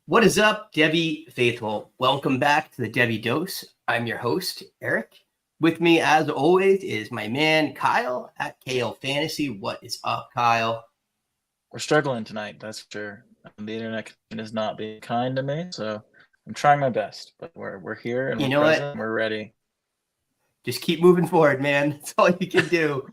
What is up, Devy faithful? Welcome back to the Devy Dose. I'm your host, Eric. With me, as always, is my man, Kyle at KL Fantasy. What is up, Kyle? We're struggling tonight, that's for sure. The internet is not being kind to me, so I'm trying my best. But we're here and You we're know present. what? And we're ready. Just keep moving forward, man. That's all you can do.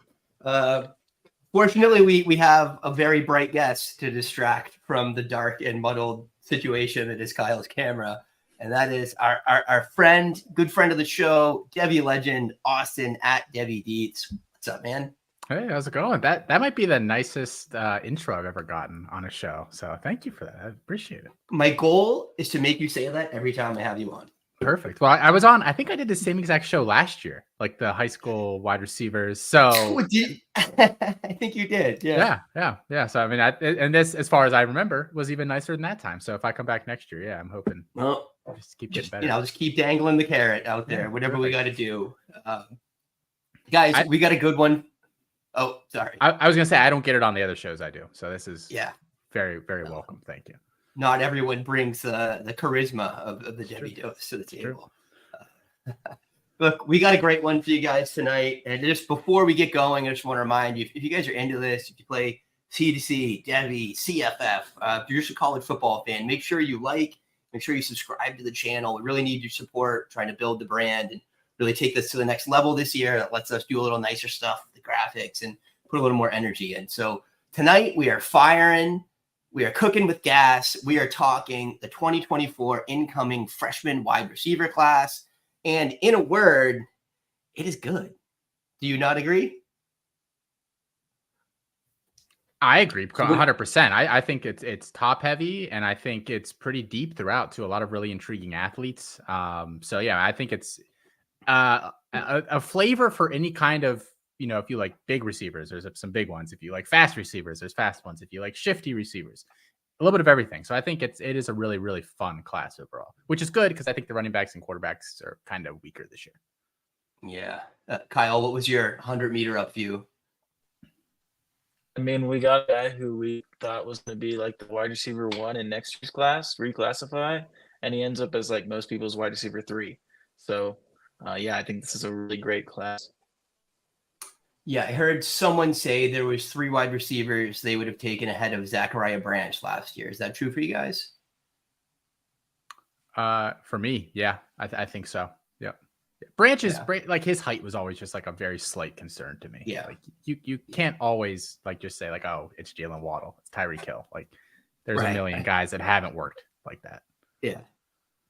Fortunately, we have a very bright guest to distract from the dark and muddled situation that is Kyle's camera. And that is our friend, good friend of the show, Devy legend, Austin at Devy Deets. What's up, man? Hey, how's it going? That might be the nicest intro I've ever gotten on a show. So thank you for that. I appreciate it. My goal is to make you say that every time I have you on. Perfect. Well, I was on. I think I did the same exact show last year, like the high school wide receivers. So I think you did. Yeah. So I mean, and this, as far as I remember, was even nicer than that time. So if I come back next year, yeah, I'm hoping. Well, just keep getting better. Just keep dangling the carrot out there. Whatever we got to do, guys. We got a good one. Oh, sorry. I was gonna say I don't get it on the other shows I do. So this is very, very welcome. Thank you. Not everyone brings the charisma of the Devy Dose to the table. Look, we got a great one for you guys tonight. And just before we get going, I just want to remind you, if you guys are into this, if you play C2C, Devy, CFF, if you're just a college football fan, make sure you make sure you subscribe to the channel. We really need your support trying to build the brand and really take this to the next level this year. That lets us do a little nicer stuff with the graphics and put a little more energy in. So tonight we are firing. We are cooking with gas. We are talking the 2024 incoming freshman wide receiver class. And in a word, it is good. Do you not agree? I agree 100%. I think it's top heavy, and I think it's pretty deep throughout to a lot of really intriguing athletes. So yeah, I think it's a flavor for any kind of, if you like big receivers, there's some big ones. If you like fast receivers, there's fast ones. If you like shifty receivers, a little bit of everything. So I think it is a really, really fun class overall, which is good because I think the running backs and quarterbacks are kind of weaker this year. Yeah. Kyle, what was your 100-meter up view? I mean, we got a guy who we thought was going to be like the wide receiver 1 in next year's class, reclassify, and he ends up as like most people's wide receiver 3. So, I think this is a really great class. Yeah, I heard someone say there was 3 wide receivers they would have taken ahead of Zachariah Branch last year. Is that true for you guys? For me, yeah, I think so. Yeah. Branch is like his height was always just like a very slight concern to me. Yeah. Like you can't always like just say like, oh, it's Jalen Waddle, it's Tyreek Hill. Like there's a million guys that haven't worked like that. Yeah.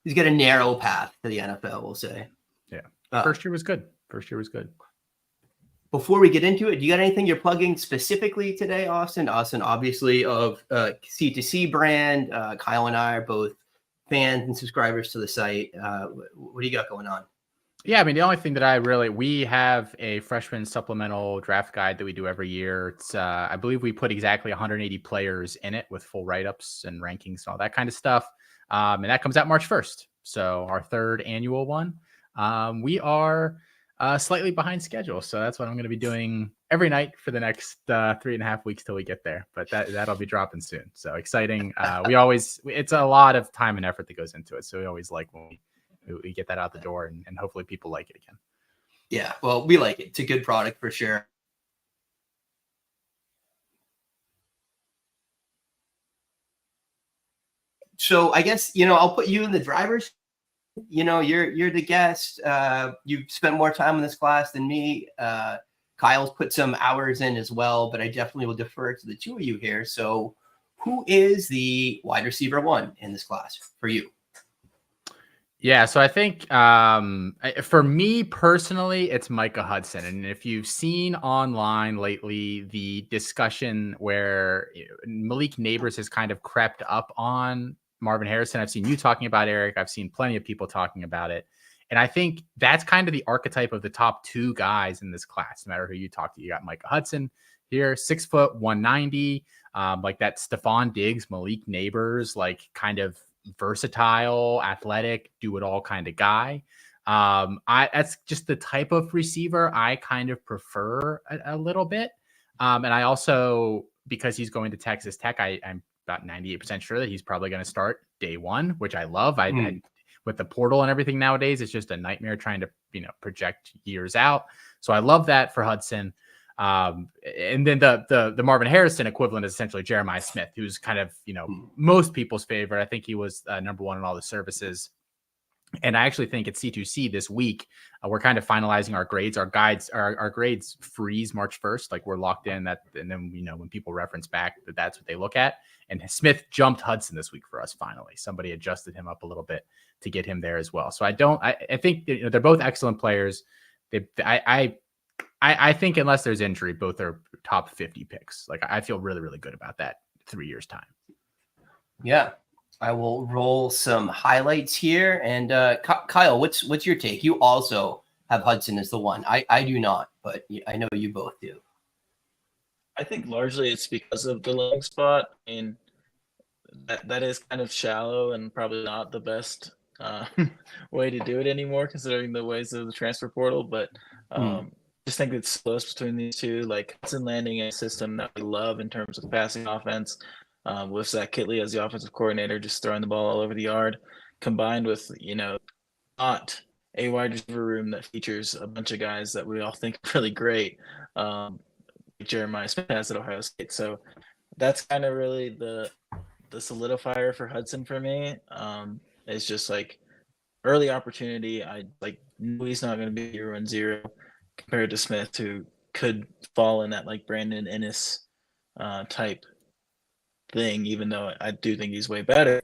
He's got a narrow path to the NFL, we'll say. Yeah. First year was good. Before we get into it, do you got anything you're plugging specifically today, Austin? Austin, obviously, of C2C brand. Kyle and I are both fans and subscribers to the site. What do you got going on? Yeah, I mean, the only thing that we have a freshman supplemental draft guide that we do every year. It's, I believe we put exactly 180 players in it with full write-ups and rankings and all that kind of stuff. And that comes out March 1st. So our 3rd annual one. We are slightly behind schedule. So that's what I'm going to be doing every night for the next 3.5 weeks till we get there. But that'll be dropping soon. So exciting. It's a lot of time and effort that goes into it. So we always like when we get that out the door and hopefully people like it again. Yeah, well, we like it. It's a good product for sure. So I guess, I'll put you in the driver's. You're the guest. You've spent more time in this class than me. Kyle's put some hours in as well, but I definitely will defer to the two of you here. So who is the wide receiver 1 in this class for you? Yeah, so I think for me personally, it's Micah Hudson. And if you've seen online lately the discussion where Malik Neighbors has kind of crept up on Marvin Harrison, I've seen you talking about Eric. I've seen plenty of people talking about it. And I think that's kind of the archetype of the top 2 guys in this class. No matter who you talk to, you got Micah Hudson here, 6 foot, 190, like that Stephon Diggs, Malik Neighbors, like kind of versatile, athletic, do it all kind of guy. That's just the type of receiver I kind of prefer a little bit. And I also, because he's going to Texas Tech, I'm about 98% sure that he's probably going to start day one, which I love. I with the portal and everything nowadays, it's just a nightmare trying to, project years out. So I love that for Hudson. And then the Marvin Harrison equivalent is essentially Jeremiah Smith, who's kind of, most people's favorite. I think he was number one in all the services. And I actually think at C2C this week, we're kind of finalizing our grades. Our grades freeze March 1st. Like we're locked in that. And then, when people reference back, that's what they look at. And Smith jumped Hudson this week for us. Finally, somebody adjusted him up a little bit to get him there as well. So I think they're both excellent players. I think unless there's injury, both are top 50 picks. Like I feel really, really good about that 3 years time. Yeah. I will roll some highlights here. And Kyle, what's your take? You also have Hudson as the one. I do not, but I know you both do. I think largely it's because of the landing spot. I mean, that is kind of shallow and probably not the best way to do it anymore, considering the ways of the transfer portal. But just think it's close between these two. Like Hudson landing in a system that we love in terms of passing offense. With Zach Kitley as the offensive coordinator, just throwing the ball all over the yard, combined with, not a wide receiver room that features a bunch of guys that we all think are really great. Jeremiah Smith has at Ohio State. So that's kind of really the solidifier for Hudson for me. It's just like early opportunity. I know he's not going to be 0-0 compared to Smith, who could fall in that like Brandon Ennis type thing, even though I do think he's way better.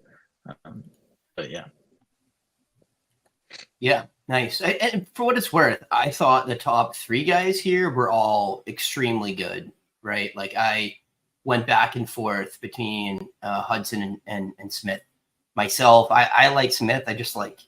But yeah, nice. And for what it's worth, I thought the top three guys here were all extremely good, right? Like I went back and forth between Hudson and Smith. Myself, I like Smith. I just like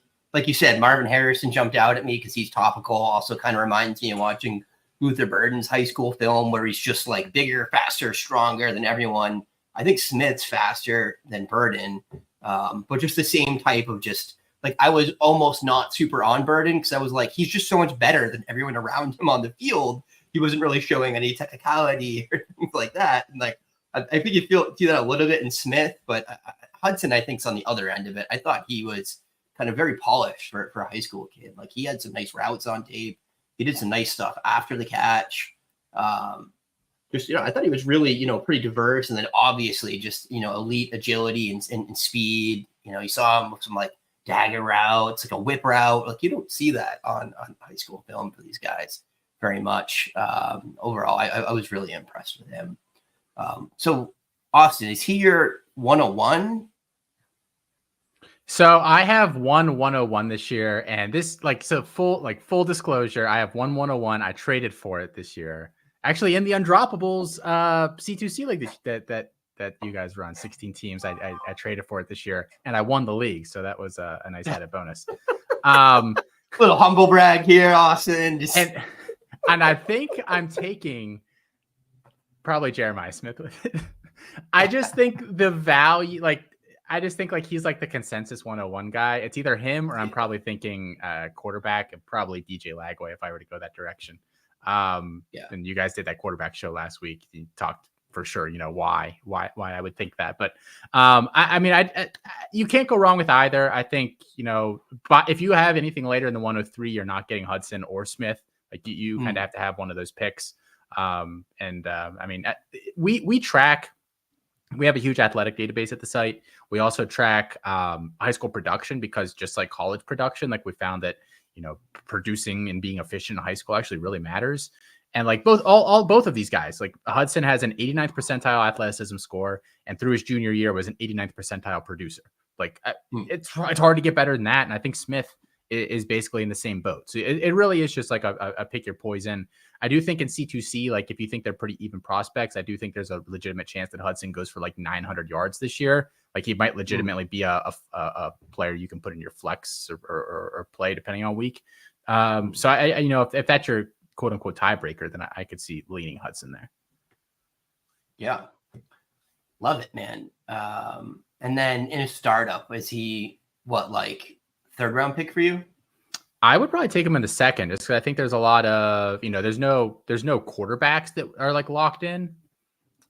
you said, Marvin Harrison jumped out at me because he's topical. Also kind of reminds me of watching Luther Burden's high school film where he's just like bigger, faster, stronger than everyone. I think Smith's faster than Burden, but just the same type of just like I was almost not super on Burden because I was like, he's just so much better than everyone around him on the field. He wasn't really showing any technicality or things like that. And like, I think you see that a little bit in Smith, but Hudson, I think, is on the other end of it. I thought he was kind of very polished for a high school kid. Like he had some nice routes on tape. He did some nice stuff after the catch. I thought he was really, pretty diverse, and then obviously just, elite agility and speed. You saw him with some like dagger routes, like a whip route. Like you don't see that on high school film for these guys very much. Overall, I was really impressed with him. So Austin, is he your 101? So I have 101 this year, and this full disclosure, I have 101. I traded for it this year. Actually, in the Undroppables C2C league that you guys run, 16 teams, I traded for it this year, and I won the league. So that was a nice added bonus. Little humble brag here, Austin. And I think I'm taking probably Jeremiah Smith with it. I just think the value, he's like the consensus 101 guy. It's either him or I'm probably thinking quarterback, and probably DJ Lagway if I were to go that direction. And you guys did that quarterback show last week. You talked for sure, why I would think that. But you can't go wrong with either. I think, but if you have anything later in the 103, you're not getting Hudson or Smith. Like you kind of have to have one of those picks. We track. We have a huge athletic database at the site. We also track high school production because just like college production, like we found that producing and being efficient in high school actually really matters. And like both of these guys, like Hudson has an 89th percentile athleticism score, and through his junior year was an 89th percentile producer. Like it's hard to get better than that. And I think Smith is basically in the same boat. So it really is just like a pick your poison. I do think in C2C, like if you think they're pretty even prospects, I do think there's a legitimate chance that Hudson goes for like 900 yards this year. Like he might legitimately be a player you can put in your flex or play depending on week. So if that's your quote unquote tiebreaker, then I could see leaning Hudson there. Yeah. Love it, man. And then in a startup, is he third round pick for you? I would probably take him in the second, just because I think there's a lot of, there's no quarterbacks that are like locked in.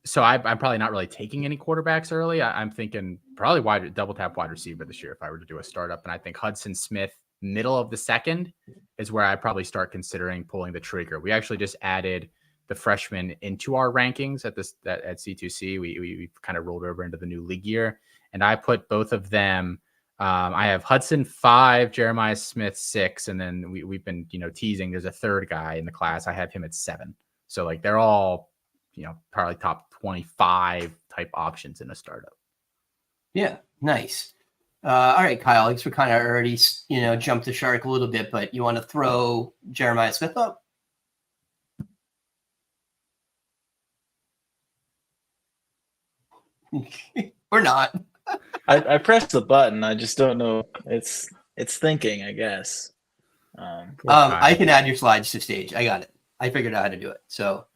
So I'm probably not really taking any quarterbacks early. I'm thinking probably double tap wide receiver this year if I were to do a startup. And I think Hudson Smith, middle of the second, is where I probably start considering pulling the trigger. We actually just added the freshman into our rankings at C2C. We kind of rolled over into the new league year, and I put both of them. I have Hudson 5, Jeremiah Smith 6, and then we've been teasing. There's a third guy in the class. I have him at 7. So like they're all probably top 25 type options in a startup. Yeah, nice. All right, Kyle. I guess we kind of already jumped the shark a little bit, but you want to throw Jeremiah Smith up? Or not? I pressed the button. I just don't know. It's thinking, I guess. I can add your slides to stage. I got it. I figured out how to do it. So,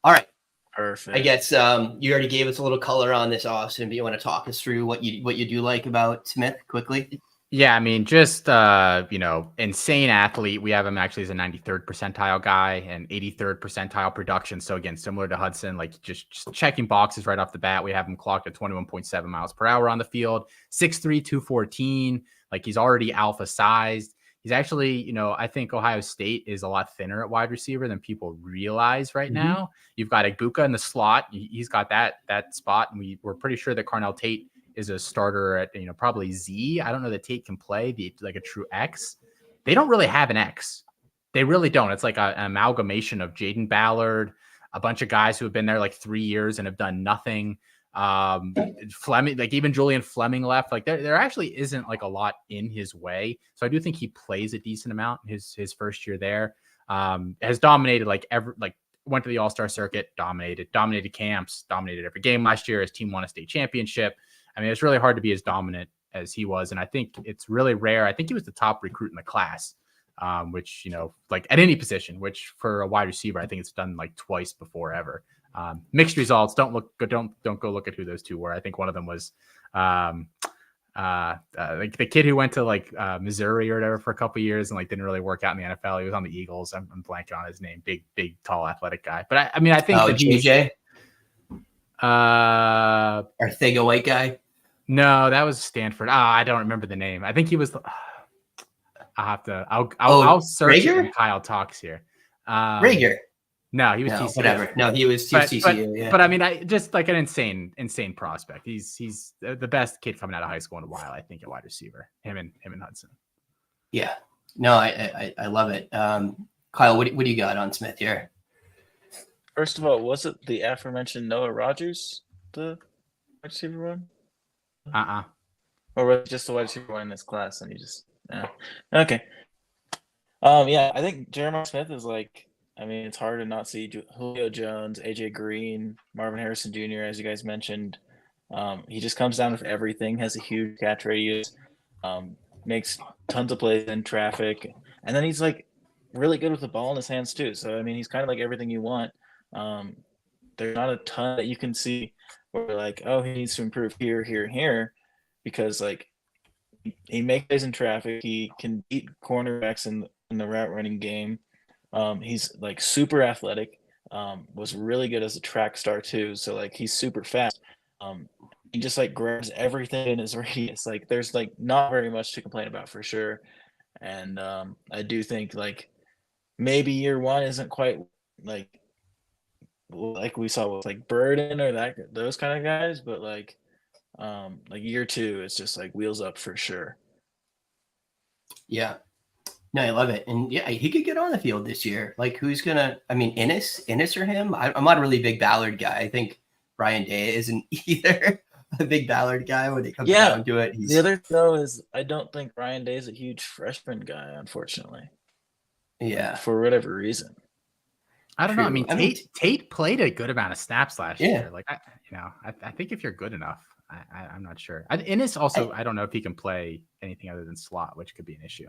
all right. Perfect. I guess you already gave us a little color on this, Austin. But you want to talk us through what you do like about Smith quickly? Yeah, I mean, just insane athlete. We have him actually as a 93rd percentile guy and 83rd percentile production. So again, similar to Hudson, like just checking boxes right off the bat. We have him clocked at 21.7 miles per hour on the field, 6'3", 214. Like he's already alpha sized. He's actually, I think Ohio State is a lot thinner at wide receiver than people realize right now. You've got Ibuka in the slot. He's got that spot, and we're pretty sure that Carnell Tate is a starter at probably Z. I don't know that Tate can play like a true X. They don't really have an X. They really don't. It's like an amalgamation of Jaden Ballard, a bunch of guys who have been there like 3 years and have done nothing. Fleming, like even Julian Fleming left. Like there actually isn't like a lot in his way. So I do think he plays a decent amount his first year there. Has dominated went to the All-Star circuit, dominated camps, dominated every game last year. His team won a state championship. I mean, it's really hard to be as dominant as he was. And I think it's really rare. I think he was the top recruit in the class, which, like at any position, which for a wide receiver, I think it's done like twice before ever. Mixed results. Don't go look at who those two were. I think one of them was like the kid who went to like Missouri or whatever for a couple of years and like didn't really work out in the NFL. He was on the Eagles. I'm blanking on his name. Big, tall, athletic guy. But I mean, I think that JJ. Arthega white guy. No, that was Stanford. I don't remember the name. I think he was. I'll search it when Kyle talks here. Rager. No, he was TCU. Whatever. No, he was TCU. Yeah. But I mean, just like an insane prospect. He's the best kid coming out of high school in a while, I think, at wide receiver. Him and Hudson. Yeah. No, I love it. Kyle, what do you got on Smith here? First of all, was it the aforementioned Noah Rogers, the wide receiver one? Or was it just the wide receiver one in this class? And you just okay. Yeah, I think Jeremiah Smith is like. I mean, it's hard to not see Julio Jones, AJ Green, Marvin Harrison Jr., as you guys mentioned. He just comes down with everything, has a huge catch radius, makes tons of plays in traffic. And then he's like really good with the ball in his hands too. So, I mean, he's kind of like everything you want. There's not a ton that you can see where like, oh, he needs to improve here, here, and here, because like he makes plays in traffic. He can beat cornerbacks in the route running game. He's like super athletic, was really good as a track star too. So like he's super fast. He just like grabs everything in his radius. Like there's like not very much to complain about for sure. And I do think like maybe year one isn't quite like we saw with like Burden or those kind of guys, but like year two, it's just like wheels up for sure. Yeah. No, I love it. And yeah, he could get on the field this year. Like who's gonna Innis or him? I'm not a really big Ballard guy. I think Ryan Day isn't either a big Ballard guy when it comes down to it. The other though is I don't think Ryan Day is a huge freshman guy, unfortunately. Yeah. For whatever reason. I don't know. I mean, Tate played a good amount of snaps last year. Like I think if you're good enough, I'm not sure. Innis also, I don't know if he can play anything other than slot, which could be an issue.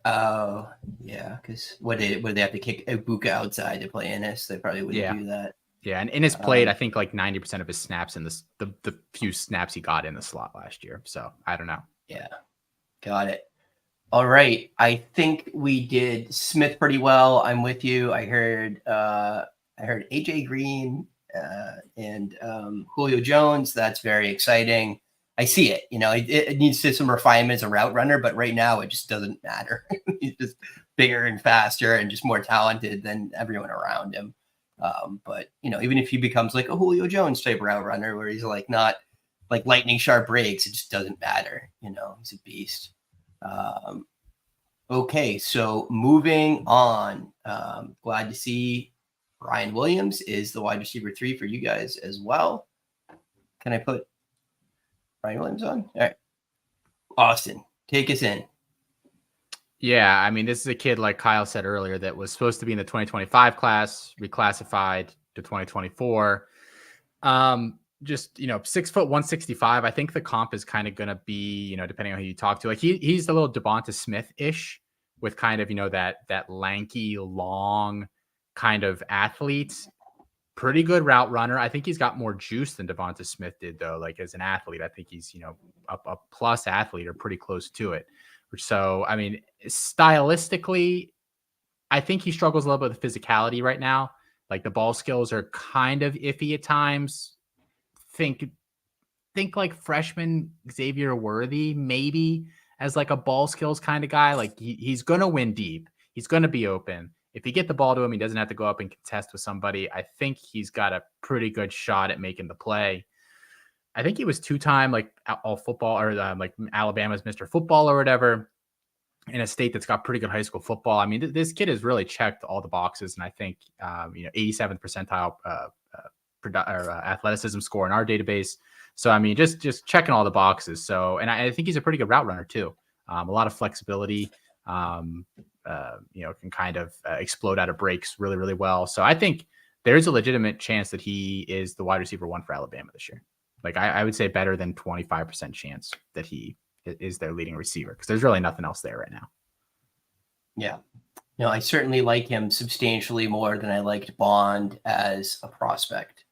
Oh, yeah, because would they have to kick Ibuka outside to play Innis? They probably wouldn't do that. Yeah, and Innis played, I think, like 90% of his snaps in the few snaps he got in the slot last year. So I don't know. Yeah, got it. All right, I think we did Smith pretty well. I'm with you. I heard AJ Green And Julio Jones, that's very exciting. I see it. It needs some refinement as a route runner, but right now it just doesn't matter. He's just bigger and faster and just more talented than everyone around him. But even if he becomes like a Julio Jones type route runner, where he's like not like lightning sharp breaks, it just doesn't matter. He's a beast. Okay, so moving on. Glad to see Ryan Williams is the wide receiver 3 for you guys as well. Can I put Ryan Williams on? All right. Austin, take us in. Yeah, I mean, this is a kid, like Kyle said earlier, that was supposed to be in the 2025 class, reclassified to 2024. Just 6 foot 165. I think the comp is kind of going to be, depending on who you talk to, like he's a little Devonta Smith-ish with kind of, that lanky, long kind of athlete. Pretty good route runner. I think he's got more juice than Devonta Smith did, though. Like as an athlete, I think he's, a plus athlete or pretty close to it. So, I mean, stylistically, I think he struggles a little bit with physicality right now. Like the ball skills are kind of iffy at times. Think like freshman Xavier Worthy, maybe as like a ball skills kind of guy. Like he's going to win deep. He's going to be open. If you get the ball to him, he doesn't have to go up and contest with somebody. I think he's got a pretty good shot at making the play. I think he was 2-time like all football or like Alabama's Mr. Football or whatever in a state that's got pretty good high school football. I mean, this kid has really checked all the boxes. And I think, 87th percentile athleticism score in our database. So, I mean, just checking all the boxes. So, and I think he's a pretty good route runner too. A lot of flexibility, can kind of explode out of breaks really, really well. So I think there's a legitimate chance that he is the wide receiver 1 for Alabama this year. Like I would say better than 25% chance that he is their leading receiver because there's really nothing else there right now. Yeah. No, I certainly like him substantially more than I liked Bond as a prospect.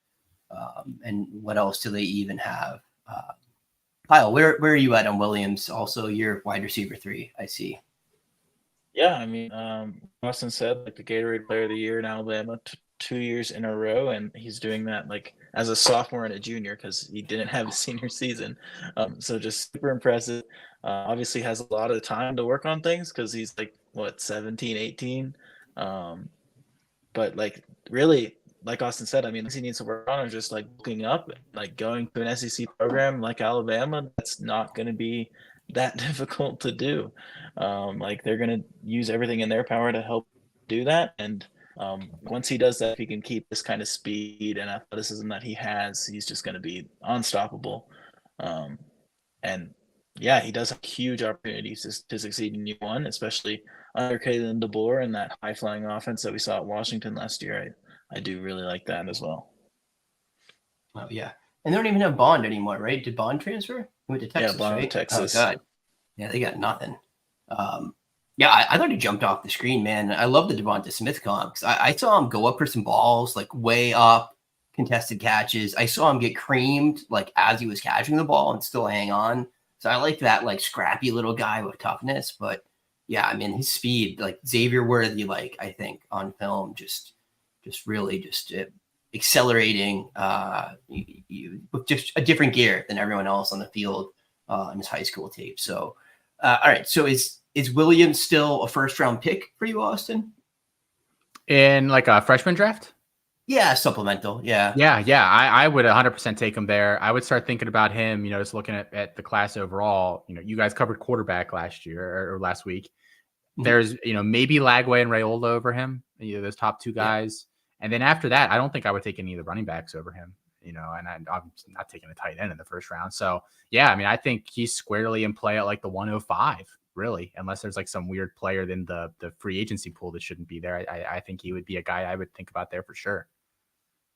And what else do they even have? Kyle, where are you at on Williams? Also, you're wide receiver 3, I see. Yeah, I mean, Austin said like the Gatorade Player of the Year in Alabama 2 years in a row, and he's doing that like as a sophomore and a junior because he didn't have a senior season. So just super impressive. Obviously has a lot of time to work on things because he's like 17, 18. But like really, like Austin said, I mean, he needs to work on is just like looking up, like going to an SEC program like Alabama. That's not going to be that difficult to do. Like they're going to use everything in their power to help do that. And once he does that, if he can keep this kind of speed and athleticism that he has, he's just going to be unstoppable. And yeah, he does have huge opportunities to succeed in U1, especially under Kalen DeBoer and that high flying offense that we saw at Washington last year. I do really like that as well. Oh yeah. And they don't even have Bond anymore, right? Did Bond transfer? He went to Texas, yeah, Bond right? to Texas. Oh God. Yeah, they got nothing. Yeah, I thought he jumped off the screen, man. I love the Devonta Smith comp. I saw him go up for some balls, like way up, contested catches. I saw him get creamed, like as he was catching the ball and still hang on. So I like that, like scrappy little guy with toughness. But yeah, I mean his speed, like Xavier Worthy, like I think on film, just really accelerating. With just a different gear than everyone else on the field in his high school tape. So, all right. So is Williams still a first round pick for you, Austin? In like a freshman draft? Yeah, supplemental. Yeah. I would 100% take him there. I would start thinking about him, just looking at the class overall. You guys covered quarterback last year or last week. Mm-hmm. There's, maybe Lagway and Raiola over him, those top 2 guys. Yeah. And then after that, I don't think I would take any of the running backs over him, and I'm not taking a tight end in the first round. So, yeah, I mean, I think he's squarely in play at like the 105, really, unless there's like some weird player in the free agency pool that shouldn't be there. I think he would be a guy I would think about there for sure.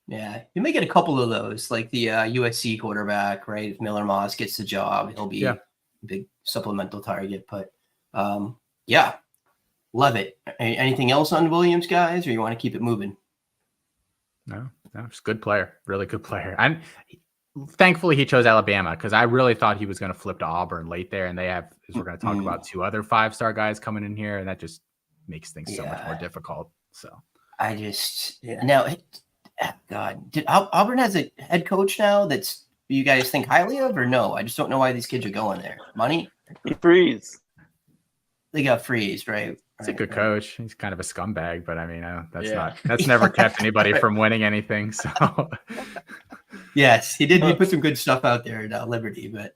Yeah, you may get a couple of those, like the USC quarterback, right? If Miller Moss gets the job, he'll be a big supplemental target. But yeah, love it. Anything else on Williams, guys, or you want to keep it moving? No, it's a good player, really good player. Thankfully he chose Alabama because I really thought he was going to flip to Auburn late there, and they have, as we're going to talk about, 2 other 5-star guys coming in here, and that just makes things so much more difficult. So now God, did Auburn has a head coach now that's you guys think highly of, or no? I just don't know why these kids are going there. Money? He freeze. They got freezed, right? He's a good coach. He's kind of a scumbag, but I mean, that's Yeah. never kept anybody Right. from winning anything. So Yes, he did. He put some good stuff out there at Liberty, but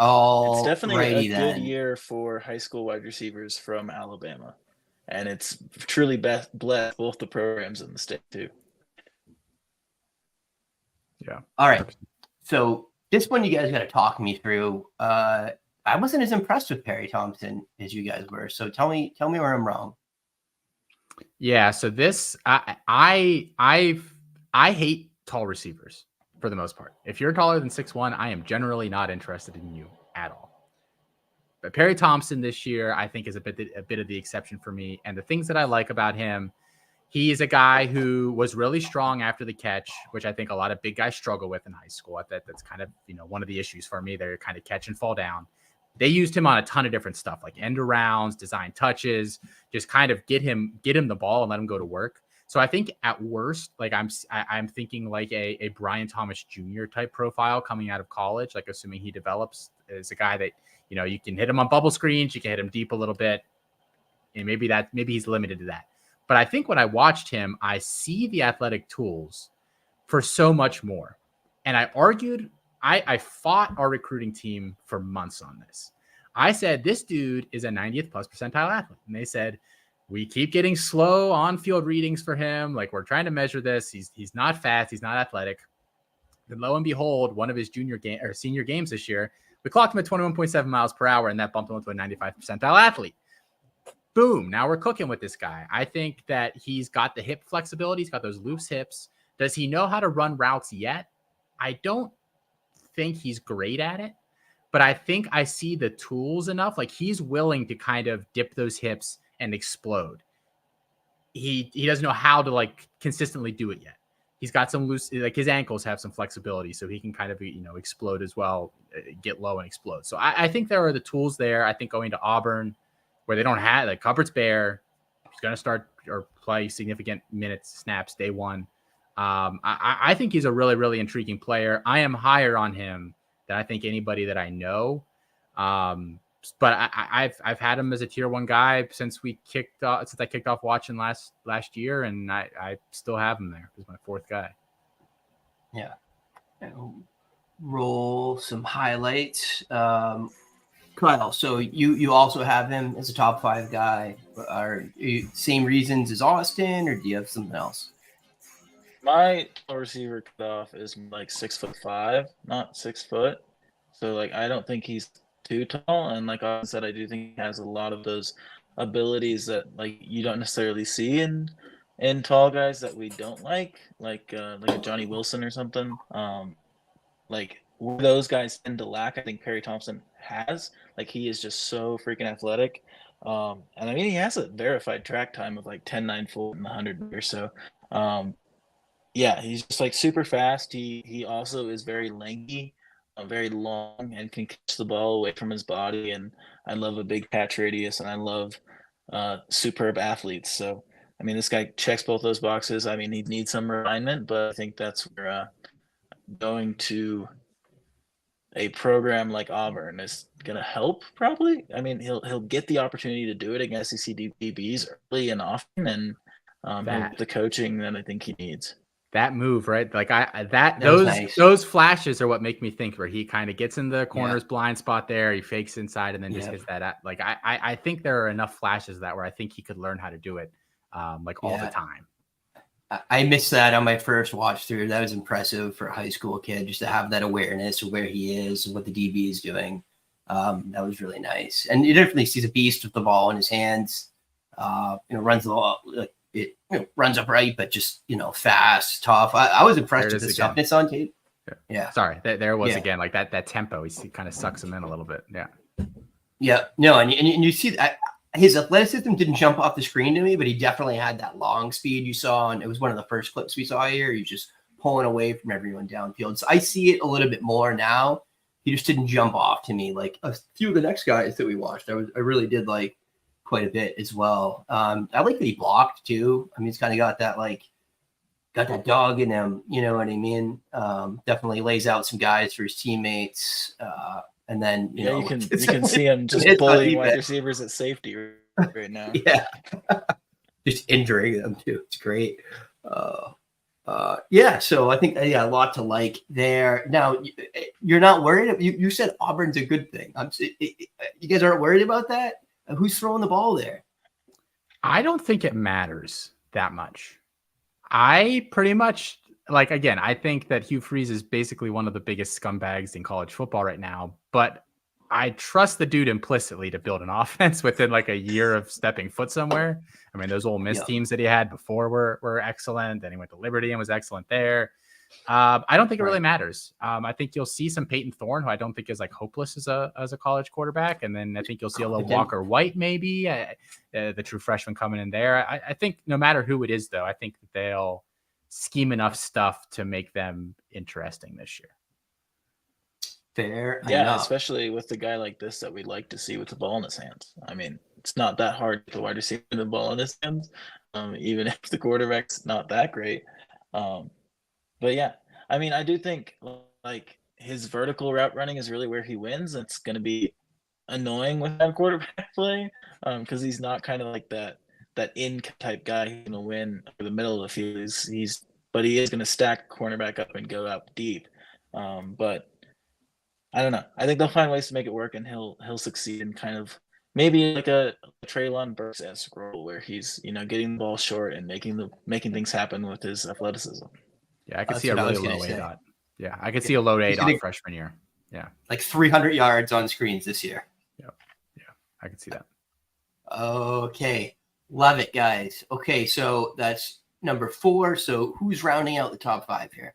It's definitely a then. good year for high school wide receivers from Alabama, and it's truly blessed both the programs in the state too. Yeah. All right. So this one you guys got to talk me through. I wasn't as impressed with Perry Thompson as you guys were. So tell me where I'm wrong. Yeah. So this, I hate tall receivers for the most part. If you're taller than 6'1", I am generally not interested in you at all. But Perry Thompson this year, I think, is a bit of the exception for me. And the things that I like about him, he is a guy who was really strong after the catch, which I think a lot of big guys struggle with in high school. That's kind of, one of the issues for me. They're kind of catch and fall down. They used him on a ton of different stuff, like end arounds, design touches, just kind of get him the ball and let him go to work. So I think at worst, like I'm thinking like a Brian Thomas Jr. type profile coming out of college, like assuming he develops as a guy that, you can hit him on bubble screens, you can hit him deep a little bit. And maybe he's limited to that. But I think when I watched him, I see the athletic tools for so much more. And I argued, I fought our recruiting team for months on this. I said, this dude is a 90th plus percentile athlete. And they said, we keep getting slow on-field readings for him. Like, we're trying to measure this. He's not fast. He's not athletic. Then lo and behold, one of his senior games this year, we clocked him at 21.7 miles per hour, and that bumped him to a 95th percentile athlete. Boom. Now we're cooking with this guy. I think that he's got the hip flexibility. He's got those loose hips. Does he know how to run routes yet? I don't think he's great at it, but I think I see the tools enough. Like, he's willing to kind of dip those hips and explode. He doesn't know how to like consistently do it yet. He's got some loose, like his ankles have some flexibility, so he can kind of, explode as well, get low and explode. So I think there are the tools there. I think going to Auburn, where they don't have, like, cupboard's bare, he's going to start or play significant minutes, snaps day one. I think he's a really, really intriguing player. I am higher on him than I think anybody that I know. But I've had him as a tier 1 guy since I kicked off watching last year, and I still have him there. He's my 4th guy. Yeah. Roll some highlights. Kyle, so you also have him as a top 5 guy. Are you same reasons as Austin, or do you have something else? My receiver cutoff is like 6'5", not 6 foot. So like, I don't think he's too tall. And like I said, I do think he has a lot of those abilities that like you don't necessarily see in tall guys that we don't like a Johnny Wilson or something. Like where those guys tend to lack, I think Perry Thompson has. Like, he is just so freaking athletic. And I mean, he has a verified track time of like 10.94 in the 100 meters. So, yeah, he's just like super fast. He also is very lanky, very long, and can catch the ball away from his body. And I love a big catch radius, and I love superb athletes. So, I mean, this guy checks both those boxes. I mean, he needs some refinement, but I think that's where going to a program like Auburn is going to help, probably. I mean, he'll get the opportunity to do it against SEC DBs early and often, and he'll get the coaching that I think he needs. That move, right? Like those flashes are what make me think, where he kind of gets in the corner's blind spot there, he fakes inside, and then just hits that. Like I think there are enough flashes that where I think he could learn how to do it, all the time. I missed that on my first watch through. That was impressive for a high school kid, just to have that awareness of where he is and what the DB is doing. That was really nice. And you definitely see the beast with the ball in his hands. Runs the ball, runs upright, but just, fast, tough. I was impressed with his toughness on tape. Yeah. Sorry, there was again, like that tempo. He kind of sucks him in a little bit. Yeah. Yeah. No, and you see that. His athleticism didn't jump off the screen to me, but he definitely had that long speed you saw. And it was one of the first clips we saw here. He's just pulling away from everyone downfield. So I see it a little bit more now. He just didn't jump off to me like a few of the next guys that we watched. I really did like quite a bit as well. I like that he blocked too. I mean, he's kind of got that like got that dog in him. You know what I mean? Definitely lays out some guys for his teammates. And then you can see him just bullying wide receivers at safety right now. Yeah, just injuring them too. It's great. Yeah, so I think a lot to like there. Now, you're not worried. You said Auburn's a good thing. You guys aren't worried about that? Who's throwing the ball there? I don't think it matters that much. I pretty much again, I think that Hugh Freeze is basically one of the biggest scumbags in college football right now, but I trust the dude implicitly to build an offense within like a year of stepping foot somewhere. I mean, those Ole Miss teams that he had before were excellent. Then he went to Liberty and was excellent there. I don't think it really matters. I think you'll see some Peyton Thorne, who I don't think is like hopeless as a college quarterback. And then I think you'll see a little Walker White, maybe the true freshman coming in there. I think no matter who it is, though, I think that they'll scheme enough stuff to make them interesting this year. Fair enough. Especially with a guy like this that we'd like to see with the ball in his hands. I mean, it's not that hard to wide receiver the ball in his hands, even if the quarterback's not that great. But yeah, I mean, I do think like his vertical route running is really where he wins. It's going to be annoying with that quarterback play because he's not kind of like that in type guy who's going to win over the middle of the field. But he is going to stack cornerback up and go up deep. But I don't know. I think they'll find ways to make it work, and he'll succeed in kind of maybe like a Treylon Burks-esque role where he's getting the ball short and making things happen with his athleticism. Yeah, I could see a really low ADOT. Yeah, I could see a low ADOT freshman year. Yeah, like 300 yards on screens this year. Yeah, I could see that. Okay, love it, guys. Okay, so that's number 4. So who's rounding out the top 5 here?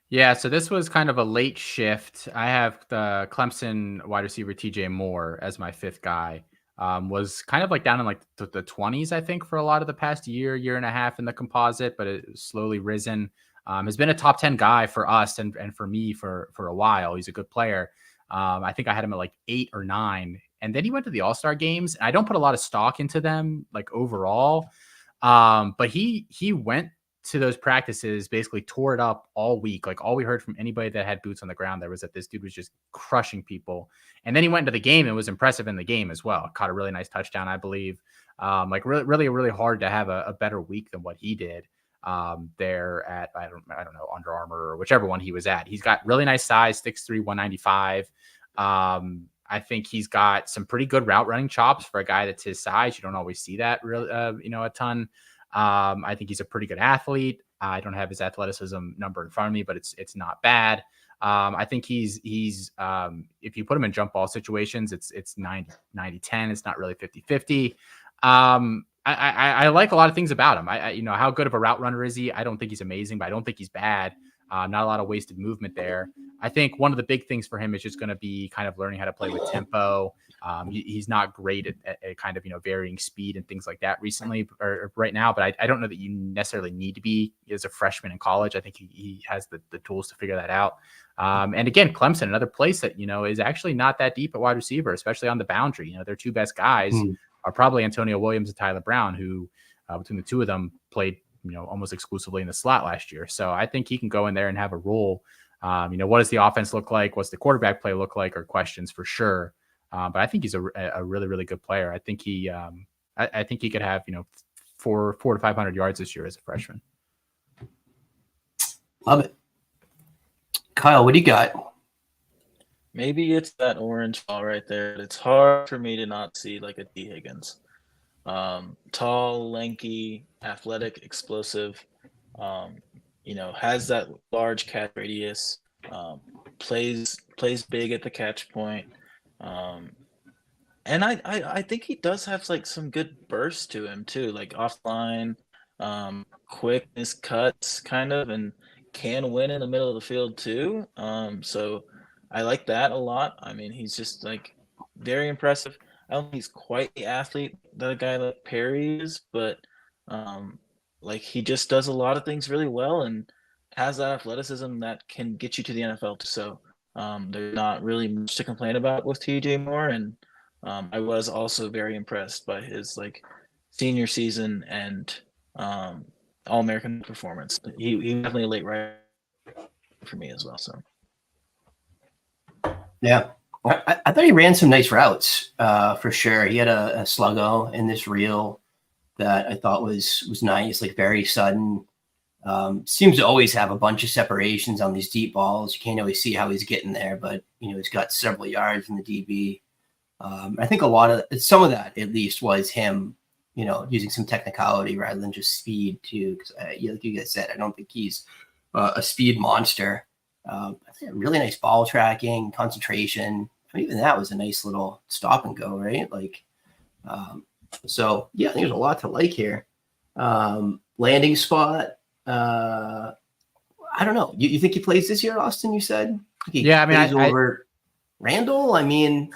Yeah, so this was kind of a late shift. I have the Clemson wide receiver TJ Moore as my 5th guy. Was kind of like down in like the 20s, I think, for a lot of the past year and a half in the composite, but it's slowly risen. Has been a top 10 guy for us and for me for a while. He's a good player. I think I had him at like 8 or 9. And then he went to the All-Star games. I don't put a lot of stock into them like overall. But he went to those practices, basically tore it up all week. Like all we heard from anybody that had boots on the ground there was that this dude was just crushing people. And then he went into the game and was impressive in the game as well. Caught a really nice touchdown, I believe. Like really hard to have a better week than what he did there at, I don't know, Under Armour or whichever one he was at. He's got really nice size, 6'3", 195. I think he's got some pretty good route running chops for a guy that's his size. You don't always see that really, a ton. I think he's a pretty good athlete. I don't have his athleticism number in front of me, but it's not bad. I think he's if you put him in jump ball situations, it's 90-10. It's not really 50-50. I like a lot of things about him. How good of a route runner is he? I don't think he's amazing, but I don't think he's bad. Not a lot of wasted movement there. I think one of the big things for him is just going to be kind of learning how to play with tempo. He's not great at kind of, varying speed and things like that recently or right now, but I don't know that you necessarily need to be as a freshman in college. I think he has the tools to figure that out. And again, Clemson, another place that, is actually not that deep at wide receiver, especially on the boundary. Their 2 best guys are probably Antonio Williams and Tyler Brown, who between the 2 of them played, almost exclusively in the slot last year. So I think he can go in there and have a role. What does the offense look like? What's the quarterback play look like? Are questions for sure. But I think he's a really, really good player. I think he could have, 400 to 500 yards this year as a freshman. Love it. Kyle, what do you got? Maybe it's that orange ball right there. It's hard for me to not see like a D Higgins. Tall, lanky, athletic, explosive, has that large catch radius, plays big at the catch point. And I think he does have like some good bursts to him too, like offline, quickness, cuts kind of, and can win in the middle of the field too. So I like that a lot. I mean, he's just like very impressive. I don't think he's quite the athlete that a guy like Perry is, but like he just does a lot of things really well and has that athleticism that can get you to the NFL. So there's not really much to complain about with TJ Moore. And I was also very impressed by his like senior season and All-American performance. He definitely a late right for me as well. So Yeah. I thought he ran some nice routes for sure. He had a sluggo in this reel that I thought was nice, like very sudden. Seems to always have a bunch of separations on these deep balls. You can't always see how he's getting there, but he's got several yards in the DB. I think some of that at least was him, using some technicality rather than just speed too. Because like you guys said, I don't think he's a speed monster. I think really nice ball tracking, concentration. I mean, even that was a nice little stop and go, right? Like, so yeah, I think there's a lot to like here. Landing spot. I don't know. You think he plays this year, Austin? You said. Yeah, I mean, over Randall. I mean,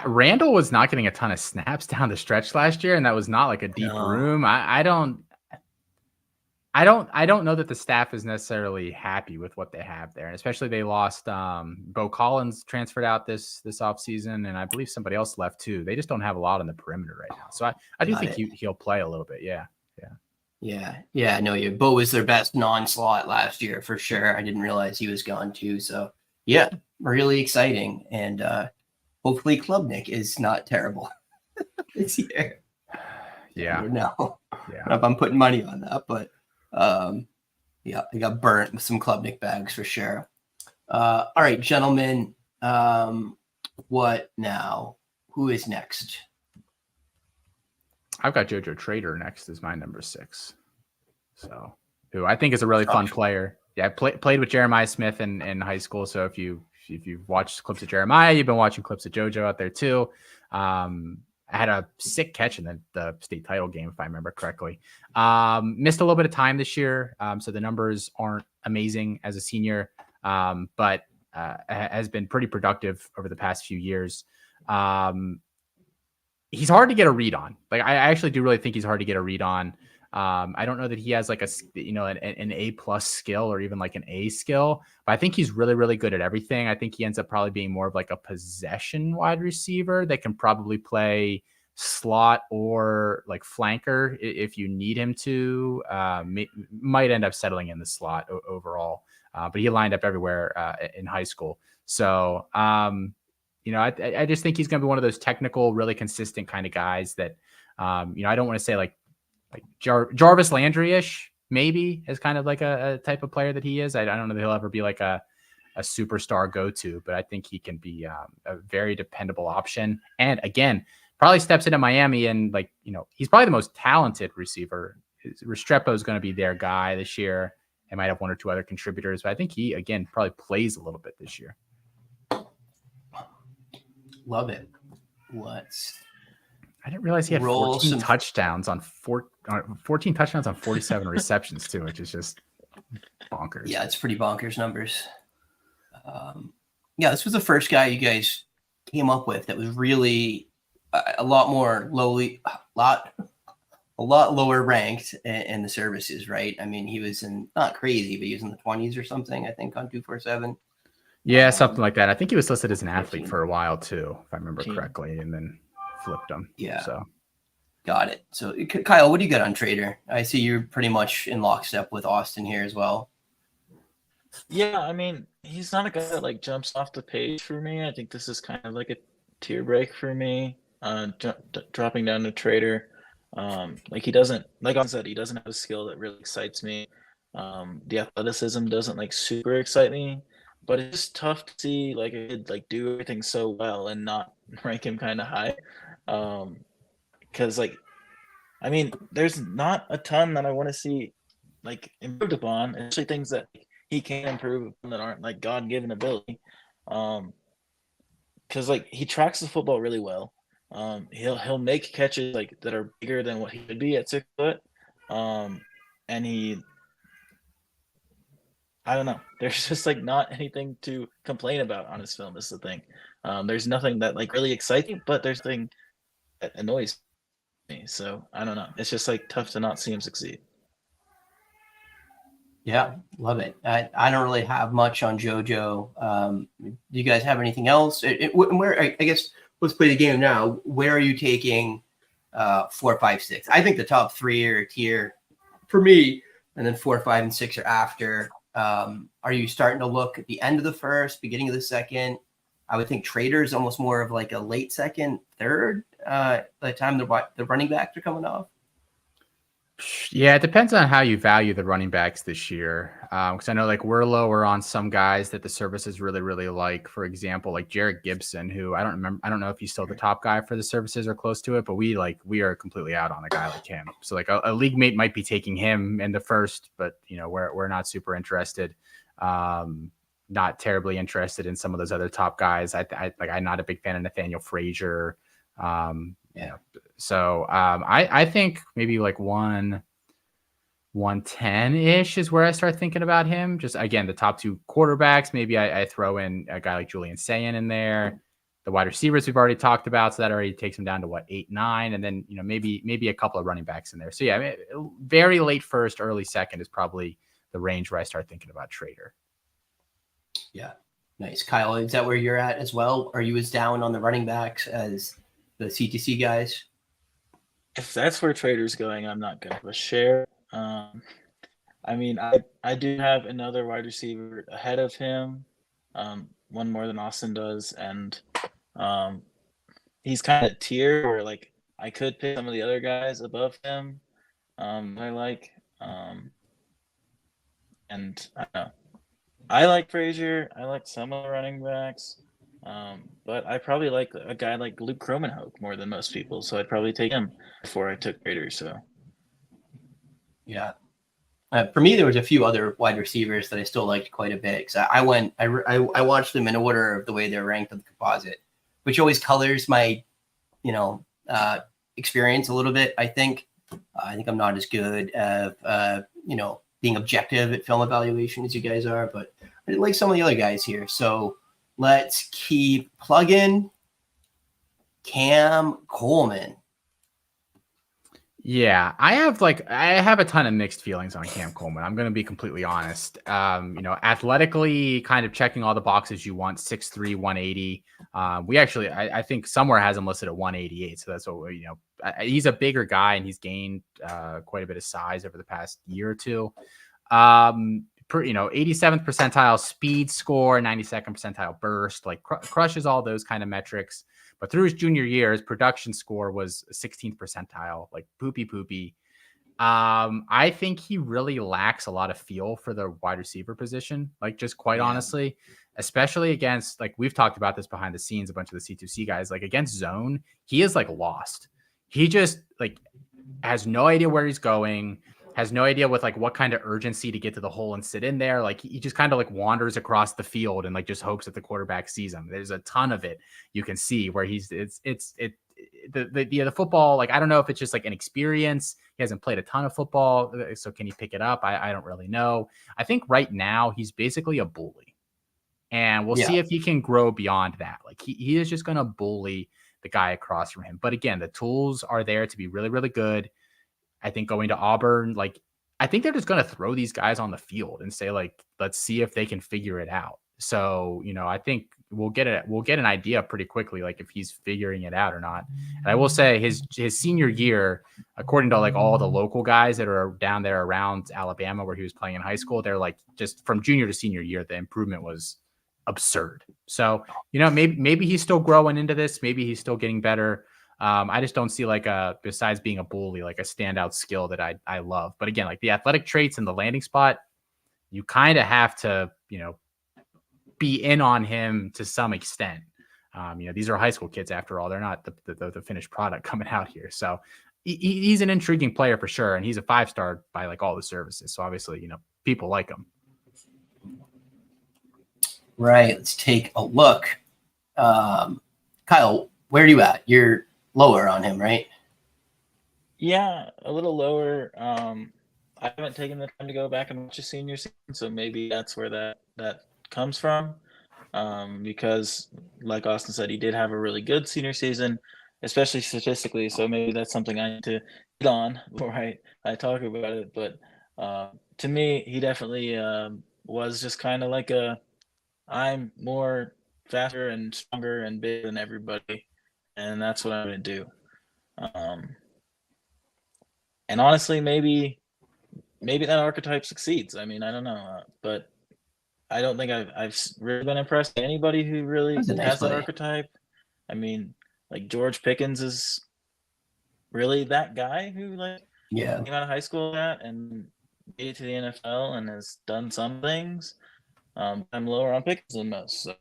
Randall was not getting a ton of snaps down the stretch last year, and that was not like a deep room. I don't know that the staff is necessarily happy with what they have there, and especially they lost Bo Collins transferred out this offseason, and I believe somebody else left too. They just don't have a lot on the perimeter right now, so I do think he'll play a little bit. Yeah. No, Bo was their best non-slot last year for sure. I didn't realize he was gone too. So yeah, really exciting, and hopefully Klubnik is not terrible this year. Yeah, no, yeah. I don't know if I'm putting money on that, but yeah, I got burnt with some Klubnik bags for sure. All right, gentlemen, what now? Who is next? I've got JoJo Trader next as my number 6. So, who I think is a really fun player. Yeah, I played with Jeremiah Smith in high school. So if you've watched clips of Jeremiah, you've been watching clips of JoJo out there too. I had a sick catch in the state title game, if I remember correctly. Missed a little bit of time this year, so the numbers aren't amazing as a senior, but has been pretty productive over the past few years. He's hard to get a read on. Like I actually do really think he's hard to get a read on. I don't know that he has like an A+ skill or even like an A skill, but I think he's really, really good at everything. I think he ends up probably being more of like a possession wide receiver that can probably play slot or like flanker if you need him to. Might end up settling in the slot overall, but he lined up everywhere in high school. So, I just think he's going to be one of those technical, really consistent kind of guys that, I don't want to say like Jarvis Landry-ish, maybe, is kind of like a type of player that he is. I don't know that he'll ever be like a superstar go-to, but I think he can be a very dependable option. And again, probably steps into Miami and he's probably the most talented receiver. Restrepo is going to be their guy this year. They might have one or two other contributors, but I think he, again, probably plays a little bit this year. Love it. I didn't realize he had 14 touchdowns on 47 receptions too, which is just bonkers. Yeah, it's pretty bonkers numbers. This was the first guy you guys came up with that was really a lot lower ranked in the services, right? I mean, he was not crazy, but he was in the 20s or something, I think, on 247. Yeah, something like that. I think he was listed as an athlete for a while too, if I remember correctly, and then flipped him. Yeah. So got it. So Kyle, what do you got on Trader? I see you're pretty much in lockstep with Austin here as well. Yeah, I mean, he's not a guy that jumps off the page for me. I think this is kind of like a tier break for me. Dropping down to Trader. He doesn't, like I said, he doesn't have a skill that really excites me. The athleticism doesn't super excite me. But it's just tough to see a kid do everything so well and not rank him kind of high, because there's not a ton that I want to see improved upon, especially things that he can improve upon that aren't God-given ability. Because he tracks the football really well. He'll make catches that are bigger than what he would be at 6 foot, and he. I don't know. There's just not anything to complain about on his film is the thing. There's nothing that really excites me, but there's nothing that annoys me. So I don't know. It's just tough to not see him succeed. Yeah, love it. I don't really have much on JoJo. Do you guys have anything else? Where I guess let's play the game now. Where are you taking 4, 5, 6. I think the top 3 are tier for me, and then 4, 5, and 6 are after. Are you starting to look at the end of the first, beginning of the second? I would think Trader is almost more of like a late second, third by the time the running backs are coming off. Yeah, it depends on how you value the running backs this year. Because I know like we're lower on some guys that the services really, really like. For example, like Jarrett Gibson, who I don't know if he's still the top guy for the services or close to it, but we are completely out on a guy like him. So like a league mate might be taking him in the first, but we're not super interested. Not terribly interested in some of those other top guys. I'm not a big fan of Nathaniel Frazier. So I think maybe like 110-ish is where I start thinking about him. Just again, the top 2 quarterbacks. Maybe I throw in a guy like Julian Sayin in there. The wide receivers we've already talked about, so that already takes him down to 8, 9, and then maybe a couple of running backs in there. So yeah, very late first, early second is probably the range where I start thinking about Trader. Yeah, nice. Kyle, is that where you're at as well? Are you as down on the running backs as the CTC guys? If that's where Trader's going, I'm not going to share. I mean, I do have another wide receiver ahead of him, one more than Austin does, and he's kind of tier where like I could pick some of the other guys above him. I like, and I don't know. I like Frazier. I like some of the running backs. But I probably like a guy like Luke Kromenhoek more than most people, so I'd probably take him before I took Raiders. So, yeah, for me, there was a few other wide receivers that I still liked quite a bit. Because I watched them in order of the way they're ranked on the composite, which always colors my, experience a little bit. I think I'm not as good at being objective at film evaluation as you guys are, but I like some of the other guys here. So let's keep plugging. Cam Coleman. Yeah, I have a ton of mixed feelings on Cam Coleman. I'm going to be completely honest. Athletically kind of checking all the boxes you want, 6'3", 180. We actually, I think somewhere has him listed at 188. So that's what, he's a bigger guy and he's gained quite a bit of size over the past year or two. 87th percentile speed score, 92nd percentile burst, like crushes all those kind of metrics. But through his junior year, his production score was 16th percentile, like poopy. I think he really lacks a lot of feel for the wide receiver position, like just quite honestly, especially against, like we've talked about this behind the scenes, a bunch of the C2C guys, like against zone, he is like lost. He just like has no idea where he's going, has no idea with like what kind of urgency to get to the hole and sit in there. Like he just kind of like wanders across the field and like just hopes that the quarterback sees him. There's a ton of it you can see where the football. Like, I don't know if it's just like an experience. He hasn't played a ton of football. So can he pick it up? I don't really know. I think right now he's basically a bully, and we'll see if he can grow beyond that. Like he is just going to bully the guy across from him. But again, the tools are there to be really, really good. I think going to Auburn, like, I think they're just going to throw these guys on the field and say, like, let's see if they can figure it out. So, I think we'll get an idea pretty quickly, like if he's figuring it out or not. And I will say his senior year, according to like all the local guys that are down there around Alabama where he was playing in high school, they're like, just from junior to senior year, the improvement was absurd. So, maybe he's still growing into this. Maybe he's still getting better. I just don't see like besides being a bully, like a standout skill that I love. But again, like the athletic traits and the landing spot, you kind of have to, be in on him to some extent. These are high school kids after all. They're not the finished product coming out here. So he's an intriguing player for sure. And he's a 5-star by like all the services. So obviously, people like him. Right. Let's take a look. Kyle, where are you at? You're lower on him, right? Yeah, a little lower. I haven't taken the time to go back and watch a senior season, so maybe that's where that comes from. Because like Austin said, he did have a really good senior season, especially statistically. So maybe that's something I need to hit on before I talk about it. But to me, he definitely was just kind of like I'm more faster and stronger and bigger than everybody, and that's what I'm going to do. And honestly, maybe that archetype succeeds. I mean, I don't know, but I don't think I've really been impressed by anybody who really That's a nice has that play. archetype. I mean, like George Pickens is really that guy who like Yeah. came out of high school at and made it to the NFL and has done some things. I'm lower on Pickens than most. So,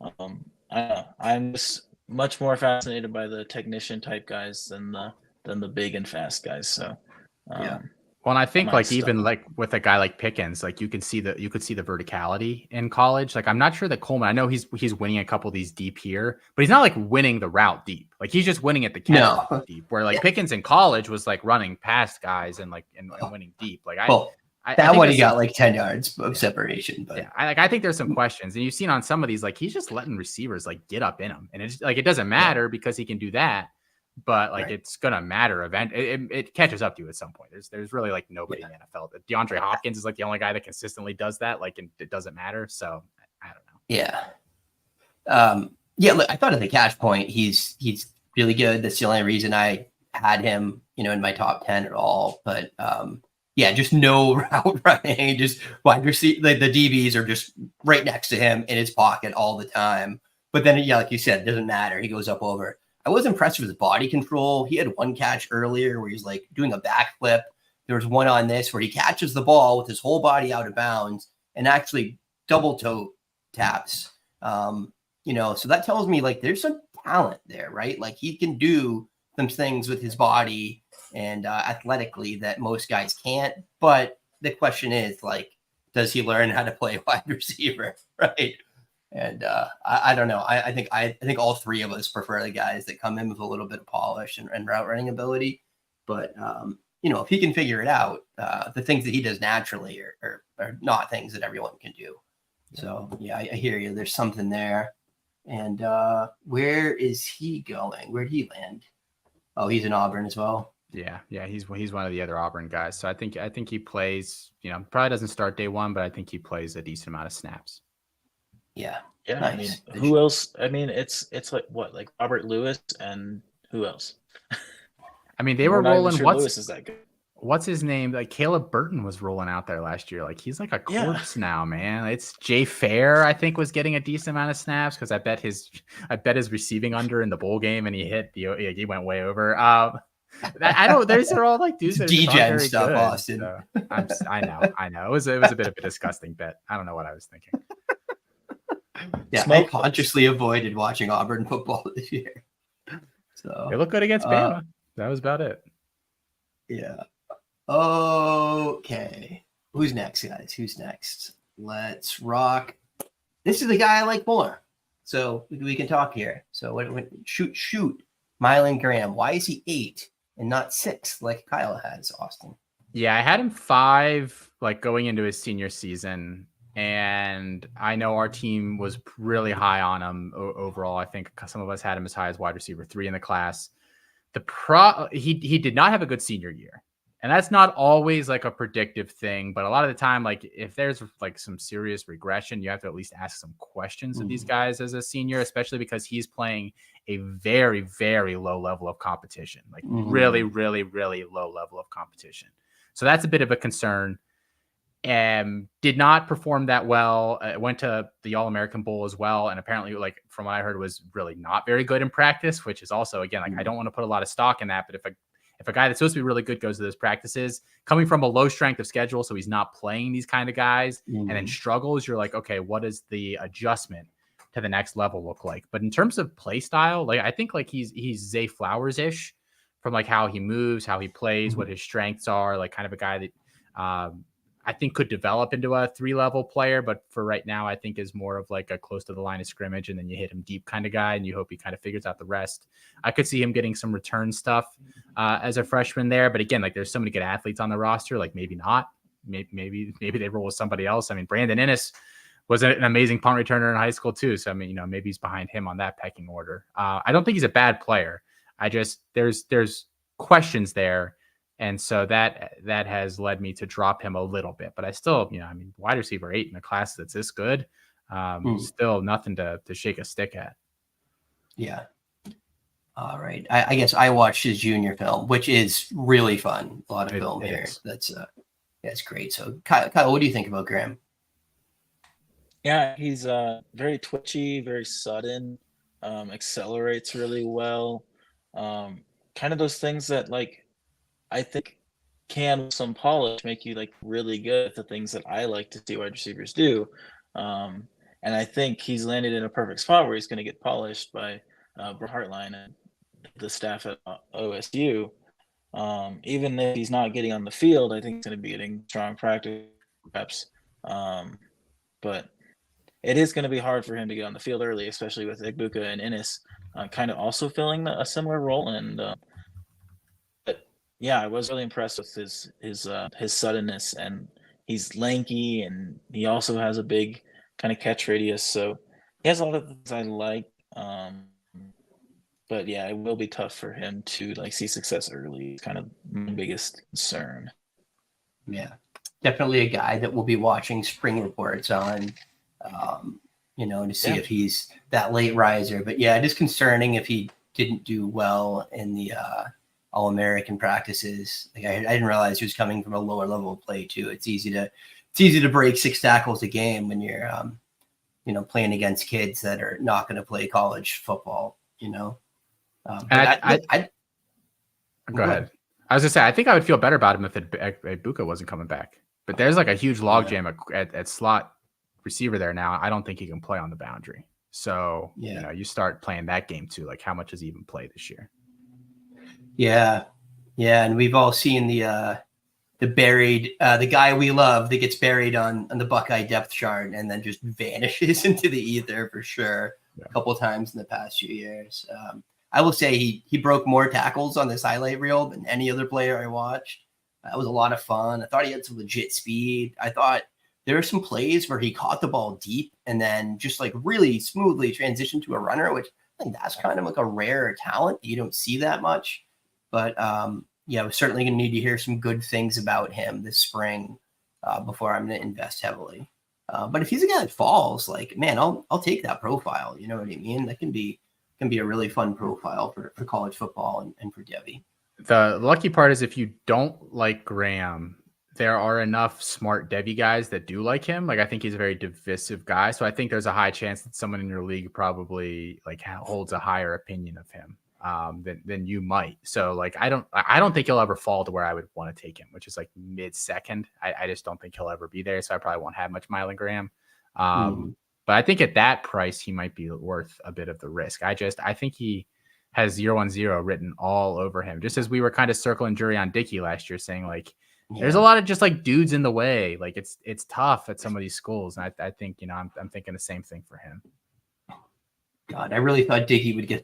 I don't know. I'm just much more fascinated by the technician type guys than the big and fast guys. So, Yeah. Well, and I think might like stop. even like with a guy like Pickens, like you could see the verticality in college. Like I'm not sure that Coleman. I know he's winning a couple of these deep here, but he's not like winning the route deep. Like he's just winning at the catch deep. Where like Pickens in college was like running past guys and like and winning deep. Like I that think one he got like 10 yards of separation. But yeah, I think there's some questions, and you've seen on some of these like he's just letting receivers like get up in him, and it's like it doesn't matter because he can do that. But like it's gonna matter. It catches up to you at some point. There's really like nobody in the NFL. DeAndre Hopkins is like the only guy that consistently does that. Like, and it doesn't matter. So I don't know. Yeah. Yeah. Look, I thought at the catch point, he's really good. That's the only reason I had him, in my top 10 at all. But yeah, just no route running. Just wide receiver. Like the DBs are just right next to him in his pocket all the time. But then, yeah, like you said, it doesn't matter. He goes up over. I was impressed with his body control. He had one catch earlier where he's like doing a backflip. There was one on this where he catches the ball with his whole body out of bounds and actually double toe taps. So that tells me like there's some talent there, right? Like he can do some things with his body and athletically that most guys can't. But the question is like, does he learn how to play wide receiver, right? And I don't know. I think all three of us prefer the guys that come in with a little bit of polish and route running ability. But if he can figure it out, the things that he does naturally are not things that everyone can do. So yeah, I hear you. There's something there. And where is he going? Where did he land? Oh, he's in Auburn as well. Yeah, he's one of the other Auburn guys. So I think he plays. Probably doesn't start day one, but I think he plays a decent amount of snaps. Yeah. Nice. I mean, who else? I mean, it's like what, like Robert Lewis and who else? I mean, they were rolling. Sure Lewis is that good. What's his name? Like Caleb Burton was rolling out there last year. Like he's like a corpse now, man. It's Jay Fair, I think, was getting a decent amount of snaps because I bet his receiving under in the bowl game and he went way over. I don't. These are all like dudes that are D-gen stuff, good, Austin. So I know. It was a bit of a disgusting bet. I don't know what I was thinking. Yeah, I consciously avoided watching Auburn football this year. So they look good against Bama. That was about it. Yeah. Okay. Who's next, guys? Who's next? Let's rock. This is the guy I like more. So we can talk here. So shoot. Mylan Graham. Why is he 8 and not 6 like Kyle has, Austin? Yeah, I had him 5 like going into his senior season. And I know our team was really high on him overall. I think some of us had him as high as wide receiver 3 in the class. He did not have a good senior year. And that's not always like a predictive thing, but a lot of the time, like if there's like some serious regression, you have to at least ask some questions of these guys as a senior, especially because he's playing a very, very low level of competition, like really, really, really low level of competition. So that's a bit of a concern. Did not perform that well. Went to the All-American Bowl as well. And apparently, like from what I heard, was really not very good in practice, which is also, again, like I don't want to put a lot of stock in that, but if a guy that's supposed to be really good goes to those practices, coming from a low strength of schedule, so he's not playing these kind of guys and then struggles, you're like, okay, what does the adjustment to the next level look like? But in terms of play style, like I think like he's Zay Flowers-ish from like how he moves, how he plays, what his strengths are, like kind of a guy that I think could develop into a 3-level player, but for right now, I think is more of like a close to the line of scrimmage and then you hit him deep kind of guy and you hope he kind of figures out the rest. I could see him getting some return stuff as a freshman there, but again, like there's so many good athletes on the roster, like maybe not, maybe they roll with somebody else. I mean, Brandon Ennis was an amazing punt returner in high school too. So, I mean, maybe he's behind him on that pecking order. I don't think he's a bad player. There's questions there. And so that has led me to drop him a little bit, but I still, wide receiver 8 in a class that's this good, still nothing to shake a stick at. Yeah. All right. I guess I watched his junior film, which is really fun. A lot of film It here. is. That's great. So Kyle, what do you think about Graham? Yeah, he's very twitchy, very sudden, accelerates really well. Kind of those things that like I think can with some polish make you like really good at the things that I like to see wide receivers do. Um, and I think he's landed in a perfect spot where he's going to get polished by Brett Hartline and the staff at OSU. Even if he's not getting on the field, I think he's going to be getting strong practice reps. But it is going to be hard for him to get on the field early, especially with Igbuka and Ennis kind of also filling a similar role. And but yeah, I was really impressed with his suddenness, and he's lanky, and he also has a big kind of catch radius. So he has a lot of things I like. But yeah, it will be tough for him to like see success early. It's kind of my biggest concern. Yeah, definitely a guy that we'll be watching spring reports on, to see if he's that late riser. But yeah, it is concerning if he didn't do well in the All-American practices. Like I didn't realize he was coming from a lower level of play too. It's easy to break 6 tackles a game when you're playing against kids that are not going to play college football. Go ahead. I was gonna say, I think I would feel better about him if Ibuka wasn't coming back. But there's like a huge logjam at slot receiver there now. I don't think he can play on the boundary. So you start playing that game too. Like, how much does he even play this year? Yeah, and we've all seen the buried the guy we love that gets buried on the Buckeye depth chart and then just vanishes into the ether for sure. A couple of times in the past few years. I will say he broke more tackles on this highlight reel than any other player I watched. That was a lot of fun. I thought he had some legit speed. I thought there were some plays where he caught the ball deep and then just like really smoothly transitioned to a runner, which I think that's kind of like a rare talent. You don't see that much. But we're certainly going to need to hear some good things about him this spring before I'm going to invest heavily. But if he's a guy that falls, like, man, I'll take that profile. You know what I mean? That can be a really fun profile for college football and for Devy. The lucky part is if you don't like Graham, there are enough smart Devy guys that do like him. Like, I think he's a very divisive guy. So I think there's a high chance that someone in your league probably like holds a higher opinion of him than you might. So like, I don't think he'll ever fall to where I would want to take him, which is like mid-second. I just don't think he'll ever be there. So I probably won't have much Mylan Graham. But I think at that price, he might be worth a bit of the risk. I think he has 0-1-0 written all over him, just as we were kind of circling jury on Dickey last year, saying like, there's a lot of just like dudes in the way. Like it's tough at some of these schools. And I think, I'm thinking the same thing for him. God, I really thought Dickey would get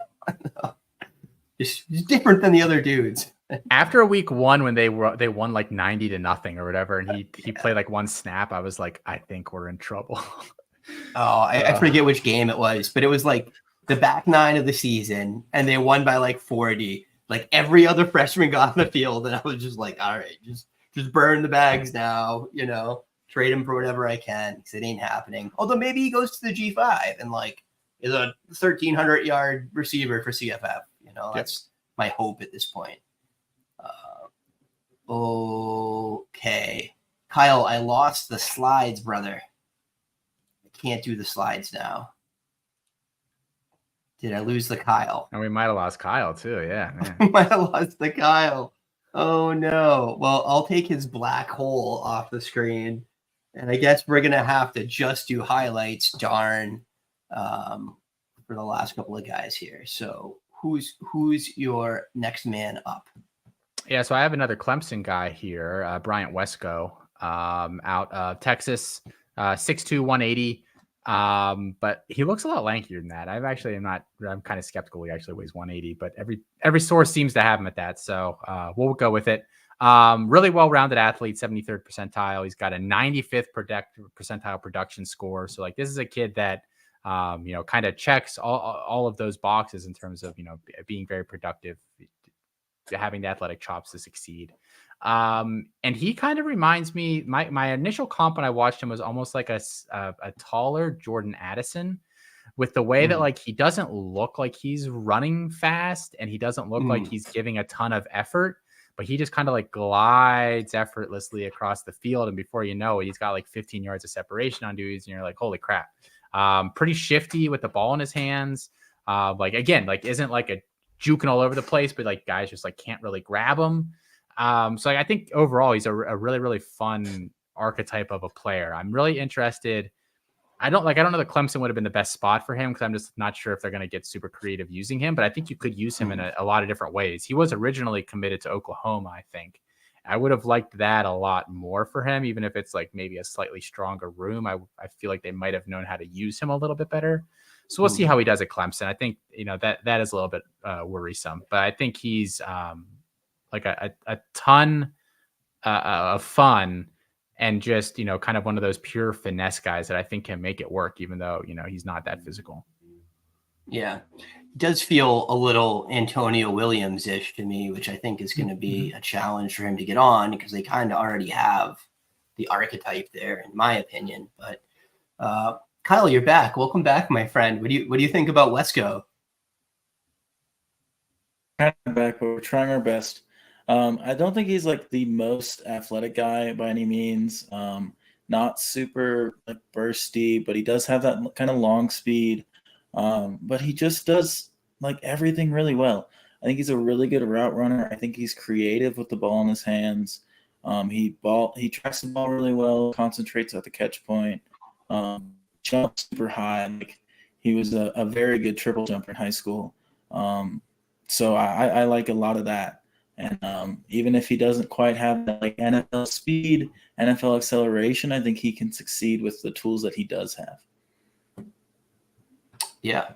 just different than the other dudes. After week 1, when they won like 90-0 or whatever, and he played like one snap, I was like, I think we're in trouble. I forget which game it was, but it was like the back 9 of the season, and they won by like 40. Like every other freshman got on the field, and I was just like, all right, just burn the bags now, trade him for whatever I can, because it ain't happening. Although maybe he goes to the G5 and like is a 1,300-yard receiver for CFF. That's my hope at this point. Okay, Kyle, I lost the slides, brother. Can't do the slides now. Did I lose the Kyle? And we might have lost Kyle too. Yeah, man. Might have lost the Kyle. Oh no. Well, I'll take his black hole off the screen, and I guess we're gonna have to just do highlights. Darn, for the last couple of guys here. So who's your next man up? Yeah, so I have another Clemson guy here, Bryant Wesco, out of Texas, 6'2", 180. But he looks a lot lankier than that. I'm kind of skeptical he actually weighs 180, but every source seems to have him at that. So we'll go with it. Really well-rounded athlete, 73rd percentile. He's got a 95th percentile production score. So like, this is a kid that, kind of checks all of those boxes in terms of, being very productive, having the athletic chops to succeed. And he kind of reminds me, my initial comp when I watched him was almost like a taller Jordan Addison, with the way that like he doesn't look like he's running fast and he doesn't look like he's giving a ton of effort, but he just kind of like glides effortlessly across the field. And before you know it, he's got like 15 yards of separation on dudes. And you're like, holy crap. Pretty shifty with the ball in his hands. Like, again, like isn't like a juking all over the place, but like guys just like can't really grab him. So like, I think overall he's a really, really fun archetype of a player. I'm really interested. I don't know that Clemson would have been the best spot for him because I'm just not sure if they're going to get super creative using him, but I think you could use him in a lot of different ways. He was originally committed to Oklahoma, I think. I would have liked that a lot more for him, even if it's like maybe a slightly stronger room. I feel like they might have known how to use him a little bit better. So we'll see how he does at Clemson. I think, that is a little bit worrisome, but I think he's like a ton of fun. And just, kind of one of those pure finesse guys that I think can make it work, even though, he's not that physical. Yeah. It does feel a little Antonio Williams-ish to me, which I think is going to be a challenge for him to get on because they kind of already have the archetype there, in my opinion. But Kyle, you're back. Welcome back, my friend. What do you think about Wesco? Kind of back, but we're trying our best. I don't think he's like the most athletic guy by any means. Not super like bursty, but he does have that kind of long speed. But he just does like everything really well. I think he's a really good route runner. I think he's creative with the ball in his hands. He tracks the ball really well, concentrates at the catch point, jumps super high. Like he was a very good triple jumper in high school. So I like a lot of that. And even if he doesn't quite have that like NFL speed, NFL acceleration, I think he can succeed with the tools that he does have. Yeah.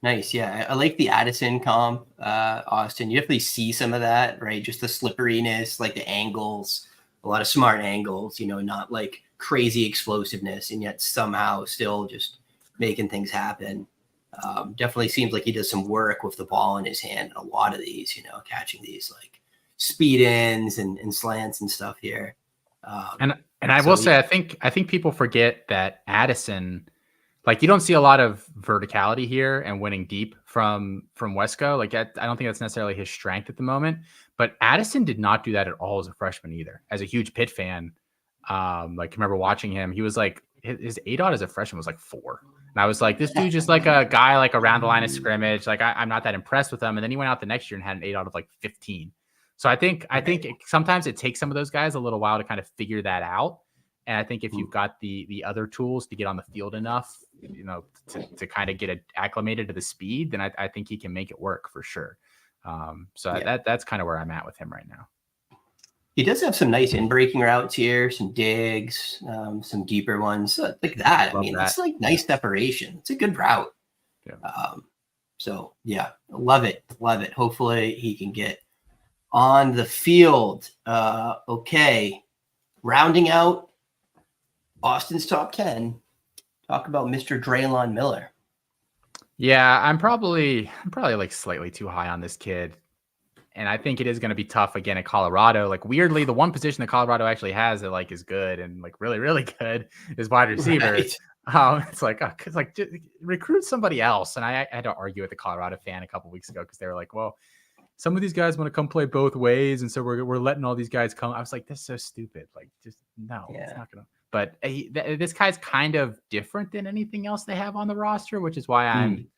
Nice. Yeah. I like the Addison comp, Austin. You definitely see some of that, right? Just the slipperiness, like the angles, a lot of smart angles, not like crazy explosiveness, and yet somehow still just making things happen. Definitely seems like he does some work with the ball in his hand. A lot of these, catching these like speed ins and slants and stuff here. And I will say, I think people forget that Addison, like you don't see a lot of verticality here and winning deep from Wesco. Like I don't think that's necessarily his strength at the moment, but Addison did not do that at all as a freshman either. As a huge Pitt fan, like remember watching him, he was like his ADOT as a freshman was like 4. And I was like, this dude just like a guy like around the line of scrimmage. Like I'm not that impressed with him. And then he went out the next year and had an ADOT of like 15. So I think sometimes it takes some of those guys a little while to kind of figure that out. And I think if you've got the other tools to get on the field enough, to kind of get acclimated to the speed, then I think he can make it work for sure. That's kind of where I'm at with him right now. He does have some nice in-breaking routes here, some digs, some deeper ones like that. That's like nice separation. It's a good route. Yeah. So yeah, love it. Hopefully he can get on the field. Okay. Rounding out Austin's top 10. Talk about Mr. Draylon Miller. Yeah, I'm probably like slightly too high on this kid. And I think it is going to be tough again at Colorado. Like weirdly, the one position that Colorado actually has that like is good and like really, really good is wide receiver. Right. It's like, cause like just recruit somebody else. And I had to argue with a Colorado fan a couple weeks ago because they were like, well, some of these guys want to come play both ways. And so we're letting all these guys come. I was like, this is so stupid. Like just no, it's not going to. But this guy's kind of different than anything else they have on the roster, which is why I'm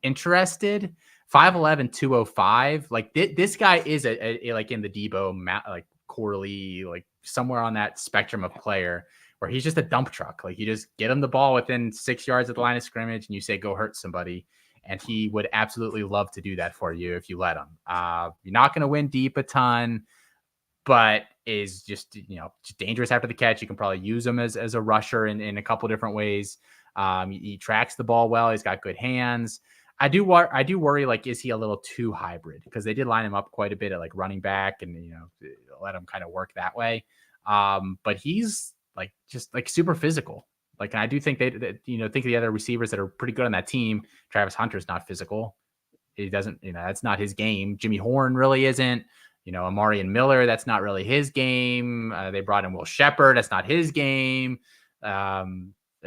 interested. 5'11", 205. Like this guy is a like in the Debo like Corley, like somewhere on that spectrum of player where he's just a dump truck. Like you just get him the ball within 6 yards of the line of scrimmage and you say, go hurt somebody. And he would absolutely love to do that for you if you let him. You're not going to win deep a ton, but is just, just dangerous after the catch. You can probably use him as a rusher in a couple different ways. He tracks the ball well. He's got good hands. I do worry, like, is he a little too hybrid? Because they did line him up quite a bit at like running back and, let him kind of work that way. But he's like, just like super physical. Like, and I do think think of the other receivers that are pretty good on that team. Travis Hunter's not physical. He doesn't, that's not his game. Jimmy Horn really isn't. Amari and Miller, that's not really his game. They brought in Will Shepherd. That's not his game.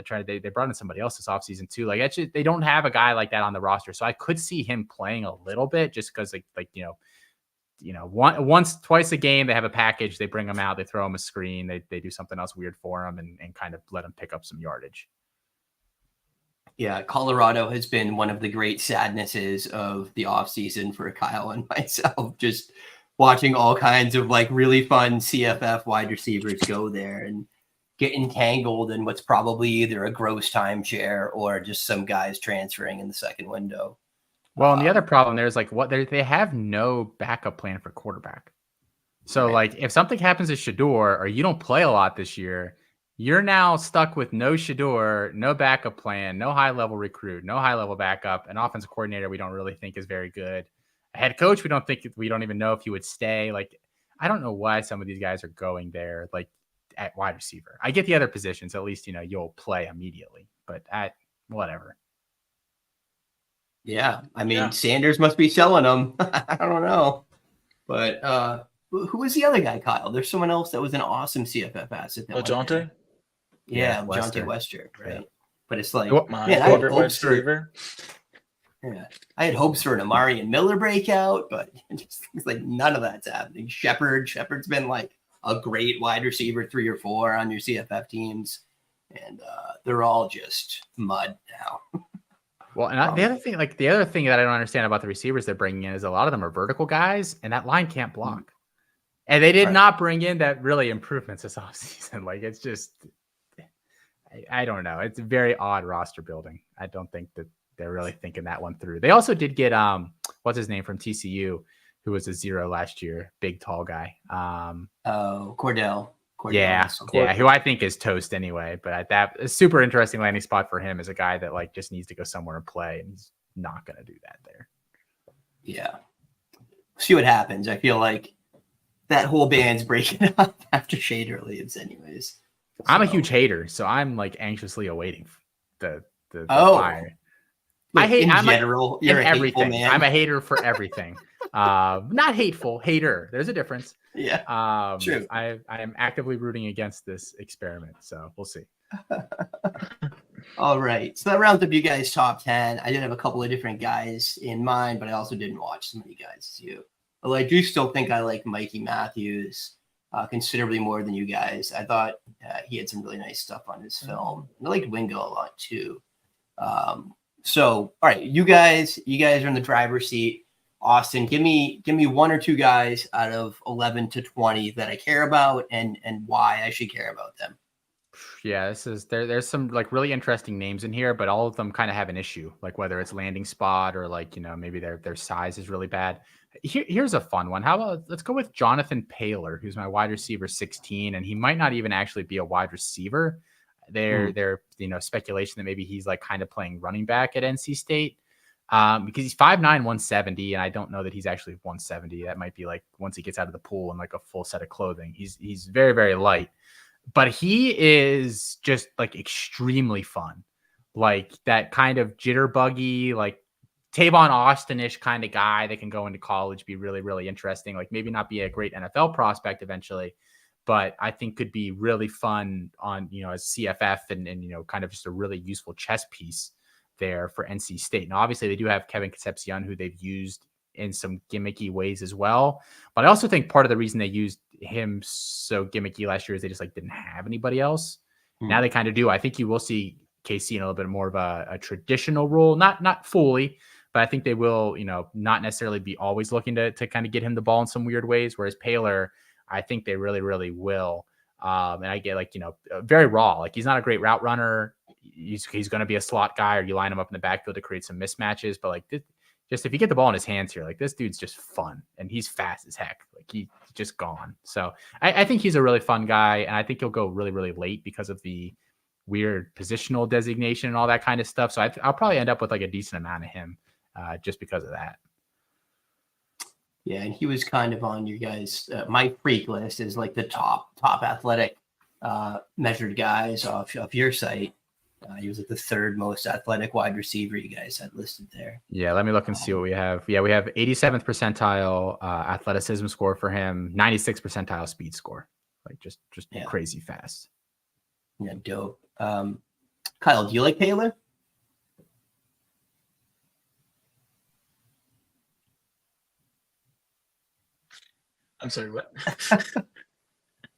they brought in somebody else this offseason too. Like actually, they don't have a guy like that on the roster. So I could see him playing a little bit just because twice a game, they have a package, they bring him out, they throw him a screen, they do something else weird for him and kind of let him pick up some yardage. Yeah, Colorado has been one of the great sadnesses of the offseason for Kyle and myself. Just watching all kinds of like really fun CFF wide receivers go there and get entangled in what's probably either a gross timeshare or just some guys transferring in the second window. Well, and the other problem there is like they have no backup plan for quarterback. So Right. like if something happens to Shador or you don't play a lot this year, you're now stuck with no Shador, no backup plan, no high level recruit, no high level backup, an offensive coordinator we don't really think is very good. A head coach we don't even know if he would stay. Like I don't know why some of these guys are going there like at wide receiver. I get the other positions, at least you'll play immediately, but at whatever. Yeah, I mean Sanders must be selling them. I don't know, but who was the other guy, Kyle? There's someone else that was an awesome CFF asset. Jonte? Yeah, Wester. Jonte Wester, right? Yeah. But it's like, My man, I had favorite wide hopes for receiver. I had hopes for an Amari and Miller breakout, but it just seems like none of that's happening. Shepard's been like a great wide receiver 3 or 4 on your CFF teams, and they're all just mud now. Well, and the other thing that I don't understand about the receivers they're bringing in is a lot of them are vertical guys, and that line can't block. And they did not bring in that really improvements this offseason. Like it's just, I don't know. It's a very odd roster building. I don't think that they're really thinking that one through. They also did get what's his name from TCU, who was a 0 last year, big tall guy. Cordell. Yeah, who I think is toast anyway. But that a super interesting landing spot for him is a guy that like just needs to go somewhere and play, and he's not going to do that there. Yeah, see what happens. I feel like that whole band's breaking up after Shader leaves, anyways. So. I'm a huge hater, so I'm like anxiously awaiting the fire. Look, I hate in I'm general. You're a everything. Man. I'm a hater for everything. Not hateful, hater. There's a difference. Yeah. True. I am actively rooting against this experiment, so we'll see. All right. So that rounds up you guys' top 10. I did have a couple of different guys in mind, but I also didn't watch so many guys as you. Although I do still think I like Mikey Matthews considerably more than you guys. I thought he had some really nice stuff on his film. I liked Wingo a lot too. So, all right, you guys are in the driver's seat. Austin, give me 1 or 2 guys out of 11 to 20 that I care about and why I should care about them. Yeah, there's some like really interesting names in here, but all of them kind of have an issue, like whether it's landing spot or like, maybe their size is really bad. Here's a fun one. How about let's go with Jonathan Paler, who's my wide receiver 16, and he might not even actually be a wide receiver. There's speculation that maybe he's like kind of playing running back at NC State because he's 5'9", 170, and I don't know that he's actually 170. That might be like once he gets out of the pool and like a full set of clothing. He's very, very light, but he is just like extremely fun, like that kind of jitterbuggy, like Tavon Austin-ish kind of guy that can go into college, be really, really interesting. Like maybe not be a great NFL prospect eventually, but I think could be really fun on, as CFF and kind of just a really useful chess piece there for NC State. Now, obviously they do have Kevin Concepcion, who they've used in some gimmicky ways as well. But I also think part of the reason they used him so gimmicky last year is they just like didn't have anybody else. Now they kind of do. I think you will see KC in a little bit more of a traditional role, not fully, but I think they will, not necessarily be always looking to kind of get him the ball in some weird ways. Whereas Paler, I think they really, really will. And I get like, very raw. Like he's not a great route runner. He's going to be a slot guy, or you line him up in the backfield to create some mismatches. But like just if you get the ball in his hands here, like this dude's just fun and he's fast as heck. Like he's just gone. So I think he's a really fun guy, and I think he'll go really, really late because of the weird positional designation and all that kind of stuff. So I'll probably end up with like a decent amount of him just because of that. Yeah, and he was kind of on your guys' my freak list is like the top athletic measured guys off your site. He was like the 3rd most athletic wide receiver you guys had listed there. Yeah, let me look and see what we have. Yeah, we have 87th percentile athleticism score for him, 96th percentile speed score. Like just crazy fast. Yeah, dope. Kyle, do you like Taylor? I'm sorry, what?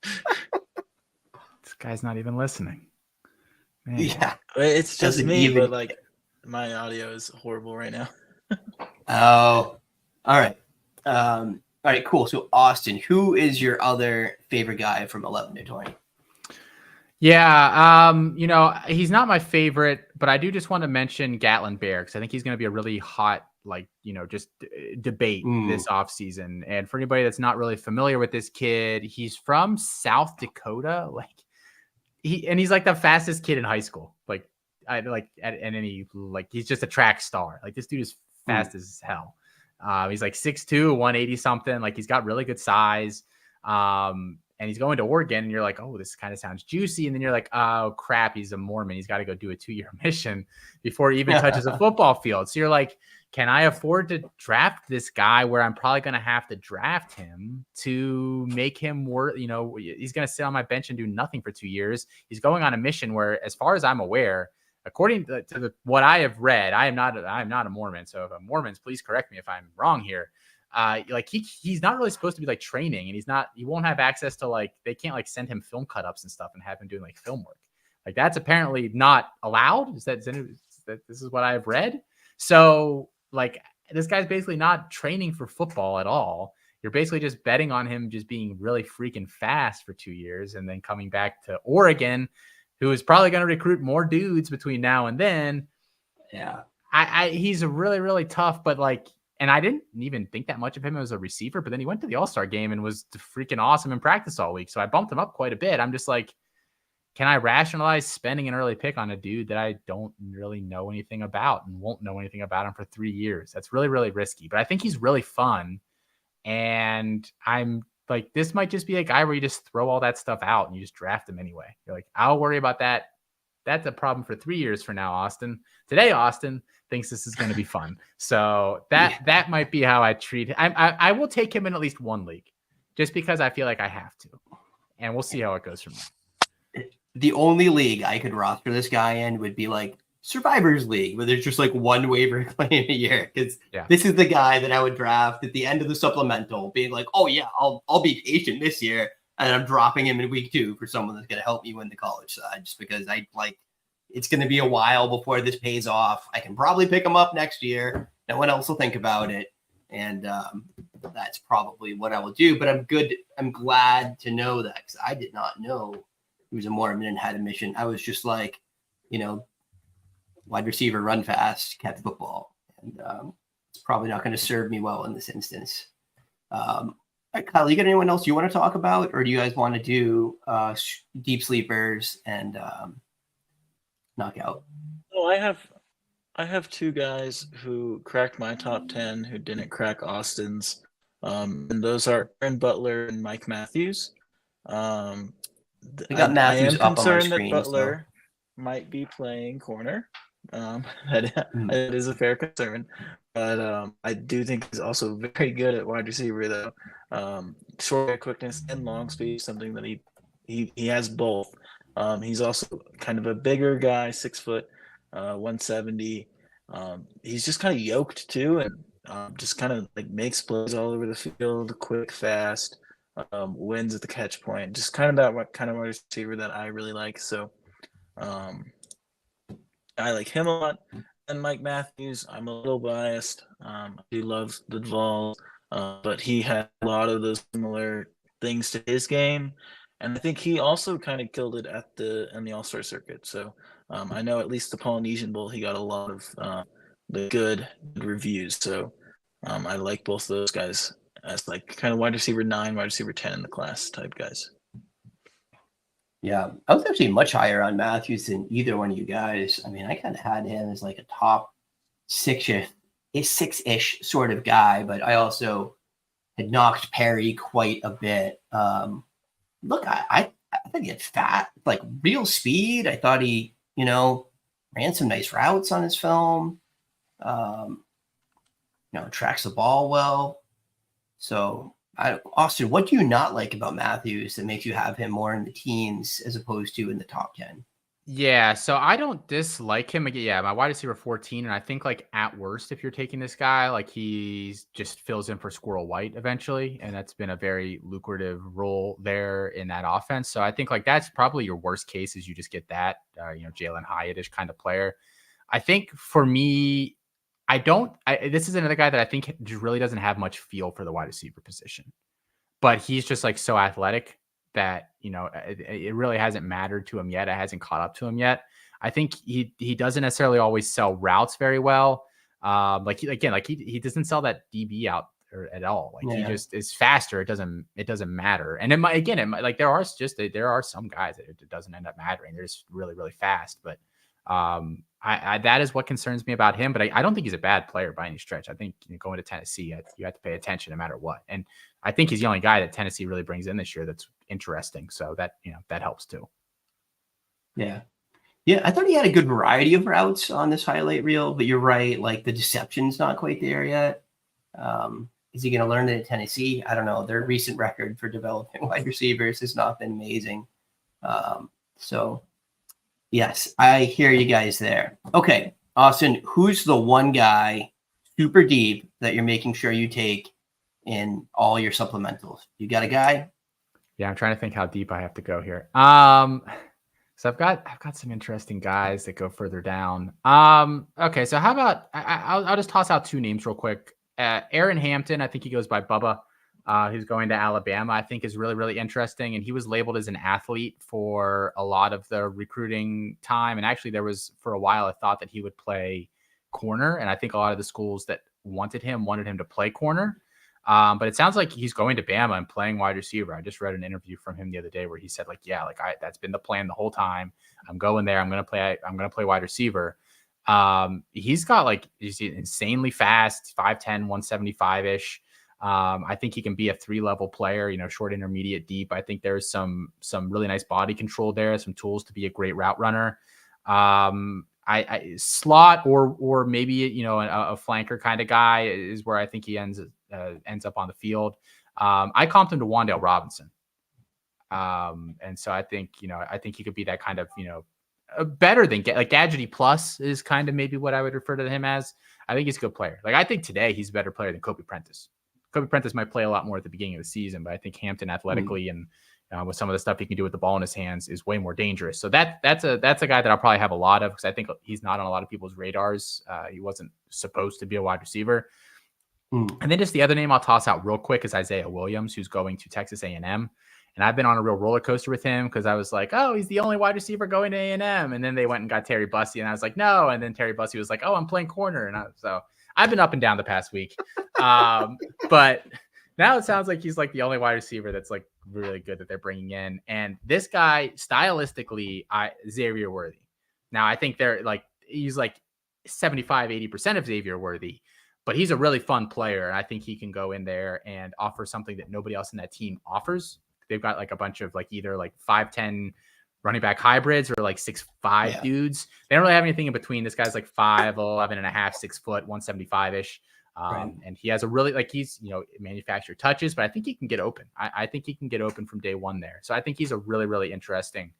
This guy's not even listening. Man. Yeah. It's just Doesn't me, even- but like my audio is horrible right now. Oh, all right. All right, cool. So Austin, who is your other favorite guy from 11 to 20? Yeah, he's not my favorite, but I do just want to mention Gatlin Bear because I think he's going to be a really hot, debate this offseason. And for anybody that's not really familiar with this kid, he's from South Dakota. He's like the fastest kid in high school. He's just a track star. Like this dude is fast as hell. He's like 6'2", 180 something. Like he's got really good size. And he's going to Oregon, and you're like, oh, this kind of sounds juicy. And then you're like, oh, crap, he's a Mormon. He's got to go do a 2-year mission before he even touches a football field. So you're like, can I afford to draft this guy where I'm probably going to have to draft him to make him worth, he's going to sit on my bench and do nothing for 2 years. He's going on a mission where, as far as I'm aware, according to what I have read, I am not a Mormon. So if I'm Mormons, please correct me if I'm wrong here. He's not really supposed to be like training, and he won't have access to they can't send him film cut ups and stuff and have him doing film work. Like that's apparently not allowed. Is that this is what I've read? So this guy's basically not training for football at all. You're basically just betting on him just being really freaking fast for 2 years and then coming back to Oregon, who is probably going to recruit more dudes between now and then. Yeah. He's a really, really tough, but and I didn't even think that much of him as a receiver, but then he went to the All-Star game and was freaking awesome in practice all week. So I bumped him up quite a bit. I'm just like, can I rationalize spending an early pick on a dude that I don't really know anything about and won't know anything about him for 3 years? That's really, really risky, but I think he's really fun. And I'm like, this might just be a guy where you just throw all that stuff out and you just draft him anyway. You're like, I'll worry about that. That's a problem for 3 years from now, Austin. Today, Austin thinks this is going to be fun. So that might be how I treat him. I will take him in at least one league just because I feel like I have to. And we'll see how it goes from there. The only league I could roster this guy in would be Survivors League, where there's just one waiver claim a year. Because this is the guy that I would draft at the end of the supplemental, being like, oh yeah, I'll be patient this year. And I'm dropping him in week 2 for someone that's going to help me win the college side, just because it's going to be a while before this pays off. I can probably pick him up next year. No one else will think about it. And that's probably what I will do. But I'm glad to know that, because I did not know he was a Mormon and had a mission. I was just wide receiver, run fast, catch football. And it's probably not going to serve me well in this instance. All right, Kyle, you got anyone else you want to talk about, or do you guys want to do deep sleepers and knockout? Oh, I have 2 guys who cracked my top 10 who didn't crack Austin's, and those are Aaron Butler and Mike Matthews. We got Matthews I am up on my concerned screen, that Butler might be playing corner. That is a fair concern. But I do think he's also very good at wide receiver, though. Short quickness and long speed, something that he has both. He's also kind of a bigger guy, 6 foot, 170. He's just kind of yoked too, and just kind of makes plays all over the field, quick, fast, wins at the catch point. Just kind of that kind of wide receiver that I really like. So I like him a lot. And Mike Matthews, I'm a little biased. He loves the Vols, but he had a lot of those similar things to his game, and I think he also kind of killed it in the All-Star circuit. So I know at least the Polynesian Bowl, he got a lot of the good reviews. So I like both of those guys as kind of wide receiver 9, wide receiver 10 in the class type guys. Yeah, I was actually much higher on Matthews than either one of you guys. I mean, I kind of had him as a top 6-ish sort of guy, but I also had knocked Perry quite a bit. Look, I think he had fat, real speed. I thought he, ran some nice routes on his film. Tracks the ball well. So, Austin, what do you not like about Matthews that makes you have him more in the teens as opposed to in the top 10? Yeah, so I don't dislike him. Again, yeah, my wide receiver 14, and I think like at worst, if you're taking this guy, like he's just fills in for Squirrel White eventually, and that's been a very lucrative role there in that offense. So I think like that's probably your worst case is you just get that, Jalen Hyatt-ish kind of player. I think for me, I don't. This is another guy that I think just really doesn't have much feel for the wide receiver position, but he's just like so athletic that it really hasn't mattered to him yet. It hasn't caught up to him yet. I think he doesn't necessarily always sell routes very well. He doesn't sell that DB out at all. Like he just is faster. It doesn't matter. And there are some guys that it doesn't end up mattering. They're just really really fast. But that is what concerns me about him. But I don't think he's a bad player by any stretch. I think going to Tennessee, you have to pay attention no matter what. And I think he's the only guy that Tennessee really brings in this year that's interesting. So that helps too. Yeah. Yeah, I thought he had a good variety of routes on this highlight reel, but you're right. Like the deception's not quite there yet. Is he going to learn it at Tennessee? I don't know. Their recent record for developing wide receivers has not been amazing. So, yes, I hear you guys there. Okay, Austin, who's the one guy super deep that you're making sure you take in all your supplementals? You got a guy? Yeah, I'm trying to think how deep I have to go here. So I've got some interesting guys that go further down. Okay, so how about I'll just toss out two names real quick. Aaron Hampton, I think he goes by Bubba. Who's going to Alabama, I think is really, really interesting. And he was labeled as an athlete for a lot of the recruiting time. And actually there was for a while, I thought that he would play corner. And I think a lot of the schools that wanted him to play corner. But it sounds like he's going to Bama and playing wide receiver. I just read an interview from him the other day where he said that's been the plan the whole time. I'm going there. I'm going to play wide receiver. He's insanely fast, 5'10", 175 ish. I think he can be a 3-level player, short, intermediate, deep. I think there's some really nice body control there, some tools to be a great route runner. I slot or maybe, a flanker kind of guy is where I think he ends up on the field. I comped him to Wan'Dale Robinson. And so I think he could be that kind of, better than Gadgety plus is kind of maybe what I would refer to him as. I think he's a good player. Like I think today he's a better player than Kobe Prentice. Kobe Prentice might play a lot more at the beginning of the season, but I think Hampton athletically and with some of the stuff he can do with the ball in his hands is way more dangerous. So that's a guy that I'll probably have a lot of because I think he's not on a lot of people's radars. He wasn't supposed to be a wide receiver. And then just the other name I'll toss out real quick is Isaiah Williams, who's going to Texas A&M. And I've been on a real roller coaster with him because I was like, oh, he's the only wide receiver going to A&M. And then they went and got Terry Bussey. And I was like, no. And then Terry Bussey was like, oh, I'm playing corner. And so I've been up and down the past week. But now it sounds like he's like the only wide receiver that's like really good that they're bringing in. And this guy, stylistically, Xavier Worthy. Now, I think he's like 75, 80% of Xavier Worthy. But he's a really fun player. And I think he can go in there and offer something that nobody else in that team offers. They've got like a bunch of either 5'10" running back hybrids or 6'5" dudes. They don't really have anything in between. This guy's 5'11" and a half, 6 foot, 175 ish. Right. And he has a really he's manufactured touches, but I think he can get open. I think he can get open from day one there. So I think he's a really, really interesting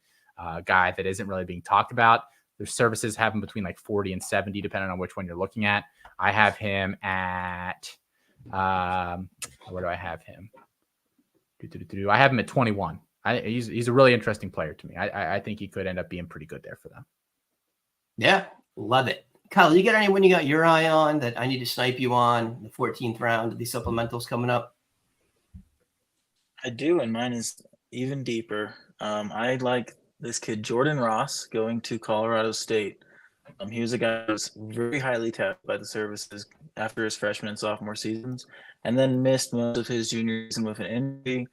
guy that isn't really being talked about. Their services have him between 40 and 70, depending on which one you're looking at. I have him at where do I have him? I have him at 21. He's a really interesting player to me. I think he could end up being pretty good there for them. Yeah, love it. Kyle, you got anyone you got your eye on that I need to snipe you on the 14th round of these supplementals coming up? I do, and mine is even deeper. I like this kid, Jordan Ross, going to Colorado State. He was a guy who was very highly touted by the services after his freshman and sophomore seasons, and then missed most of his junior season with an injury.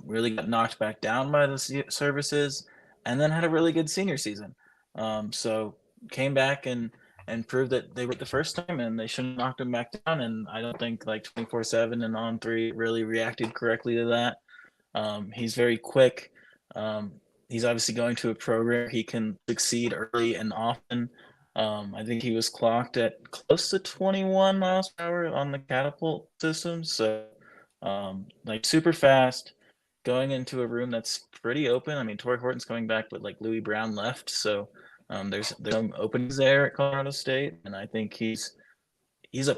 Really got knocked back down by the services, and then had a really good senior season. So came back and proved that they were the first time, and they shouldn't have knocked him back down. And I don't think 24/7 and on 3 really reacted correctly to that. He's very quick. He's obviously going to a program he can succeed early and often. I think he was clocked at close to 21 miles per hour on the catapult system. So super fast. going into a room that's pretty open. I mean, Torrey Horton's coming back, but like Louis Brown left, so there's some openings there at Colorado State, and I think he's a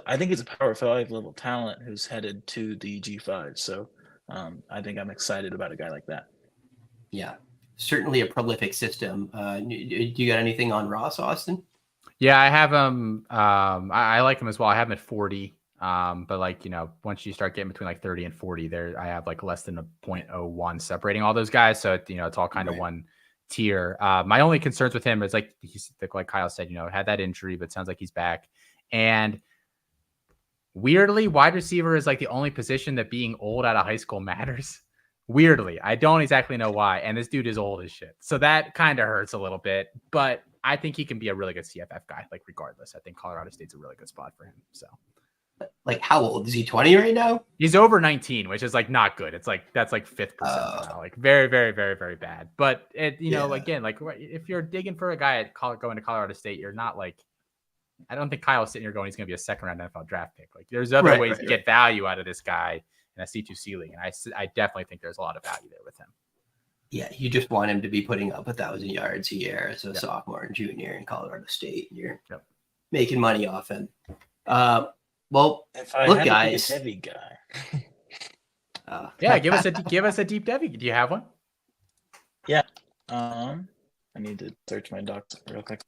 Power 5 level talent who's headed to the G5. So I think I'm excited about a guy like that. Yeah, certainly a prolific system. Do you got anything on Ross, Austin? Yeah, I have him. I like him as well. I have him at 40. But like, once you start getting between like 30 and 40 there, I have like less than a 0.01 separating all those guys. So, it's all kind of one tier. My only concerns with him is like Kyle said, had that injury, but it sounds like he's back. And weirdly, wide receiver is like the only position that being old out of high school matters. Weirdly, I don't exactly know why. And this dude is old as shit. So that kind of hurts a little bit, but I think he can be a really good CFF guy. Like regardless, I think Colorado State's a really good spot for him. So. Like how old is he? 20 right now? He's over 19, which is like not good. It's like that's like 5th percentile, like very, very, very, very bad. But again, like if you're digging for a guy at going to Colorado State, you're not like, I don't think Kyle's sitting here going, he's going to be a 2nd round NFL draft pick. Like there's other ways to get value out of this guy in a C2C league, and I definitely think there's a lot of value there with him. Yeah, you just want him to be putting up 1,000 yards a year as a sophomore and junior in Colorado State, and you're making money off him. Well, if I look, had guys, to be a Devy give guy. us a deep Devy. Do you have one? Yeah. I need to search my docs real quick.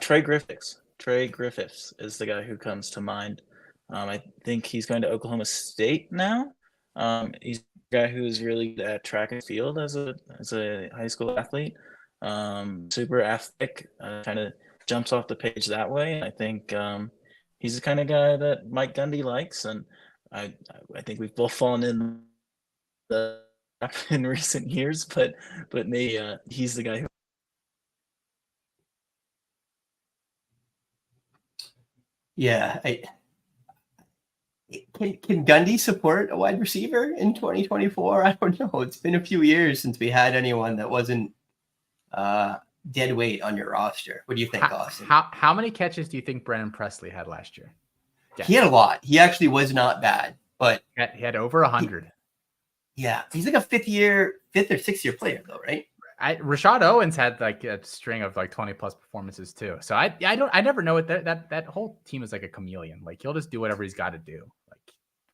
Trey Griffiths. Trey Griffiths is the guy who comes to mind. I think he's going to Oklahoma State now. He's a guy who is really good at track and field as a high school athlete. Super athletic, kind of jumps off the page that way. I think he's the kind of guy that Mike Gundy likes, and I think we've both fallen in the in recent years, but maybe he's the guy who. Yeah, can Gundy support a wide receiver in 2024? I don't know. It's been a few years since we had anyone that wasn't dead weight on your roster. What do you think, Austin? How many catches do you think Brennan Presley had last year? Yeah. He had a lot. He actually was not bad, but he had over 100. He's like a 5th or 6th year player though, right? Rashad Owens had like a string of like 20 plus performances too. So I never know what that whole team is like a chameleon. Like he'll just do whatever he's got to do. Like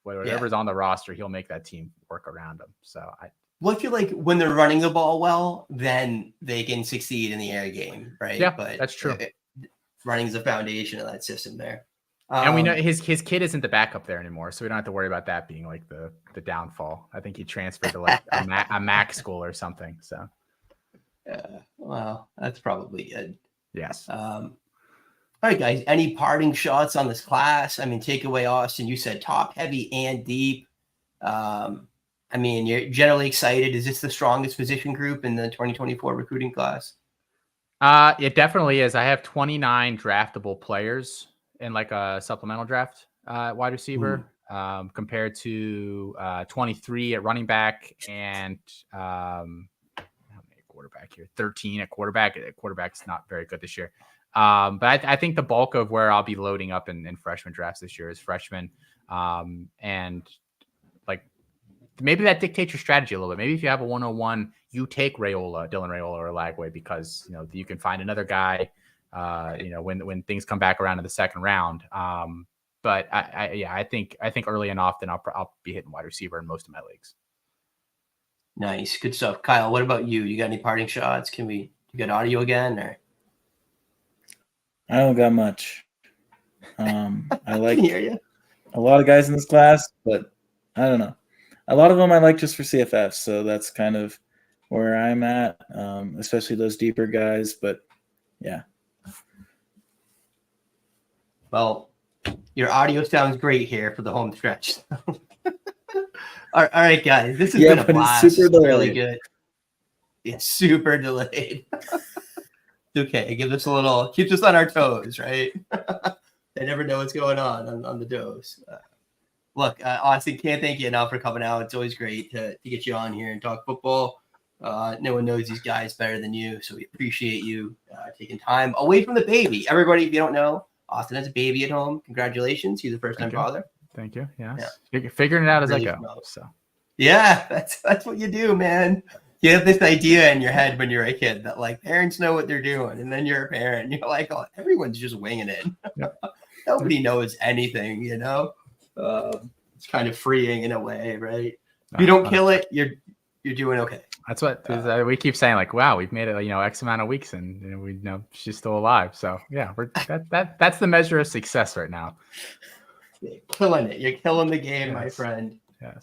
whatever's on the roster, he'll make that team work around him. So I feel like when they're running the ball well, then they can succeed in the air game, right? Yeah, but that's true. Running is the foundation of that system there. And we know his kid isn't the backup there anymore, so we don't have to worry about that being like the downfall. I think he transferred to like a MAC school or something. So. Well, that's probably good. Yes. All right, guys. Any parting shots on this class? I mean, take away, Austin. You said top heavy and deep. I mean, you're generally excited. Is this the strongest position group in the 2024 recruiting class? It definitely is. I have 29 draftable players in like a supplemental draft wide receiver, compared to 23 at running back and quarterback here, 13 at quarterback. Quarterback's not very good this year. But I think the bulk of where I'll be loading up in freshman drafts this year is freshmen. And like maybe that dictates your strategy a little bit. Maybe if you have a 101, you take Dylan Raiola or Lagway because you can find another guy when things come back around in the 2nd round. But I think early and often I'll be hitting wide receiver in most of my leagues. Nice. Good stuff. Kyle, what about you? You got any parting shots? You get audio again or? I don't got much. I like hear you. A lot of guys in this class, but I don't know. A lot of them I like just for CFF, so that's kind of where I'm at, especially those deeper guys. But yeah. Well, your audio sounds great here for the home stretch. All right, guys. This has been a blast. It's super delayed. Really good. Yeah, super delayed. Okay, keeps us on our toes, right? They never know what's going on the dose. Look, Austin, can't thank you enough for coming out. It's always great to get you on here and talk football. No one knows these guys better than you, so we appreciate you taking time away from the baby. Everybody, if you don't know, Austin has a baby at home. Congratulations. He's a first-time father. Thank you. Yes. Yeah. Figuring it out as really I go. So Yeah, that's what you do, man. You have this idea in your head when you're a kid that like parents know what they're doing, and then you're a parent, and you're like, oh, everyone's just winging it. Nobody knows anything, you know. It's kind of freeing in a way, right? If you don't kill it, you're doing okay. That's what we keep saying. Like, wow, we've made it, X amount of weeks, and we know she's still alive. So yeah, that's the measure of success right now. You're killing it. You're killing the game, my friend. Yes.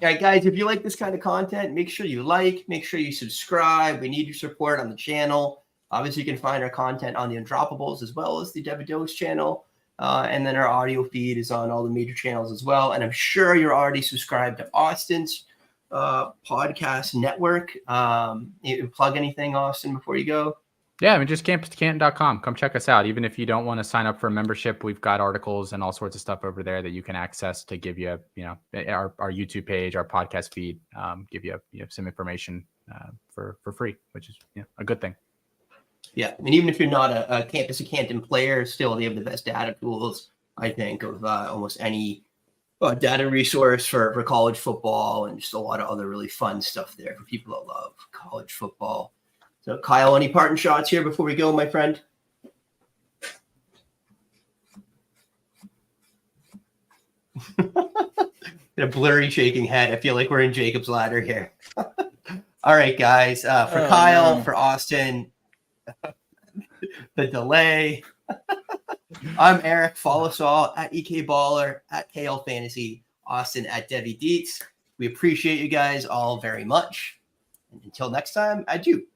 Guys, if you like this kind of content, make sure you make sure you subscribe. We need your support on the channel. Obviously, you can find our content on the Undroppables as well as the Devy Dose channel. And then our audio feed is on all the major channels as well. And I'm sure you're already subscribed to Austin's podcast network. You plug anything, Austin, before you go? Yeah, I mean, just campus2canton.com. Come check us out. Even if you don't want to sign up for a membership, we've got articles and all sorts of stuff over there that you can access to give you, our YouTube page, our podcast feed, give you, some information for free, which is a good thing. Yeah, and even if you're not a Campus of Canton player, still they have the best data tools, I think, of almost any data resource for college football, and just a lot of other really fun stuff there for people that love college football. So, Kyle, any parting shots here before we go, my friend? A blurry shaking head. I feel like we're in Jacob's Ladder here. All right, guys. For Kyle, for Austin, the delay. I'm Eric. Follow us all at EK Baller, at KL Fantasy, Austin at Devy Deets. We appreciate you guys all very much. And until next time, adieu.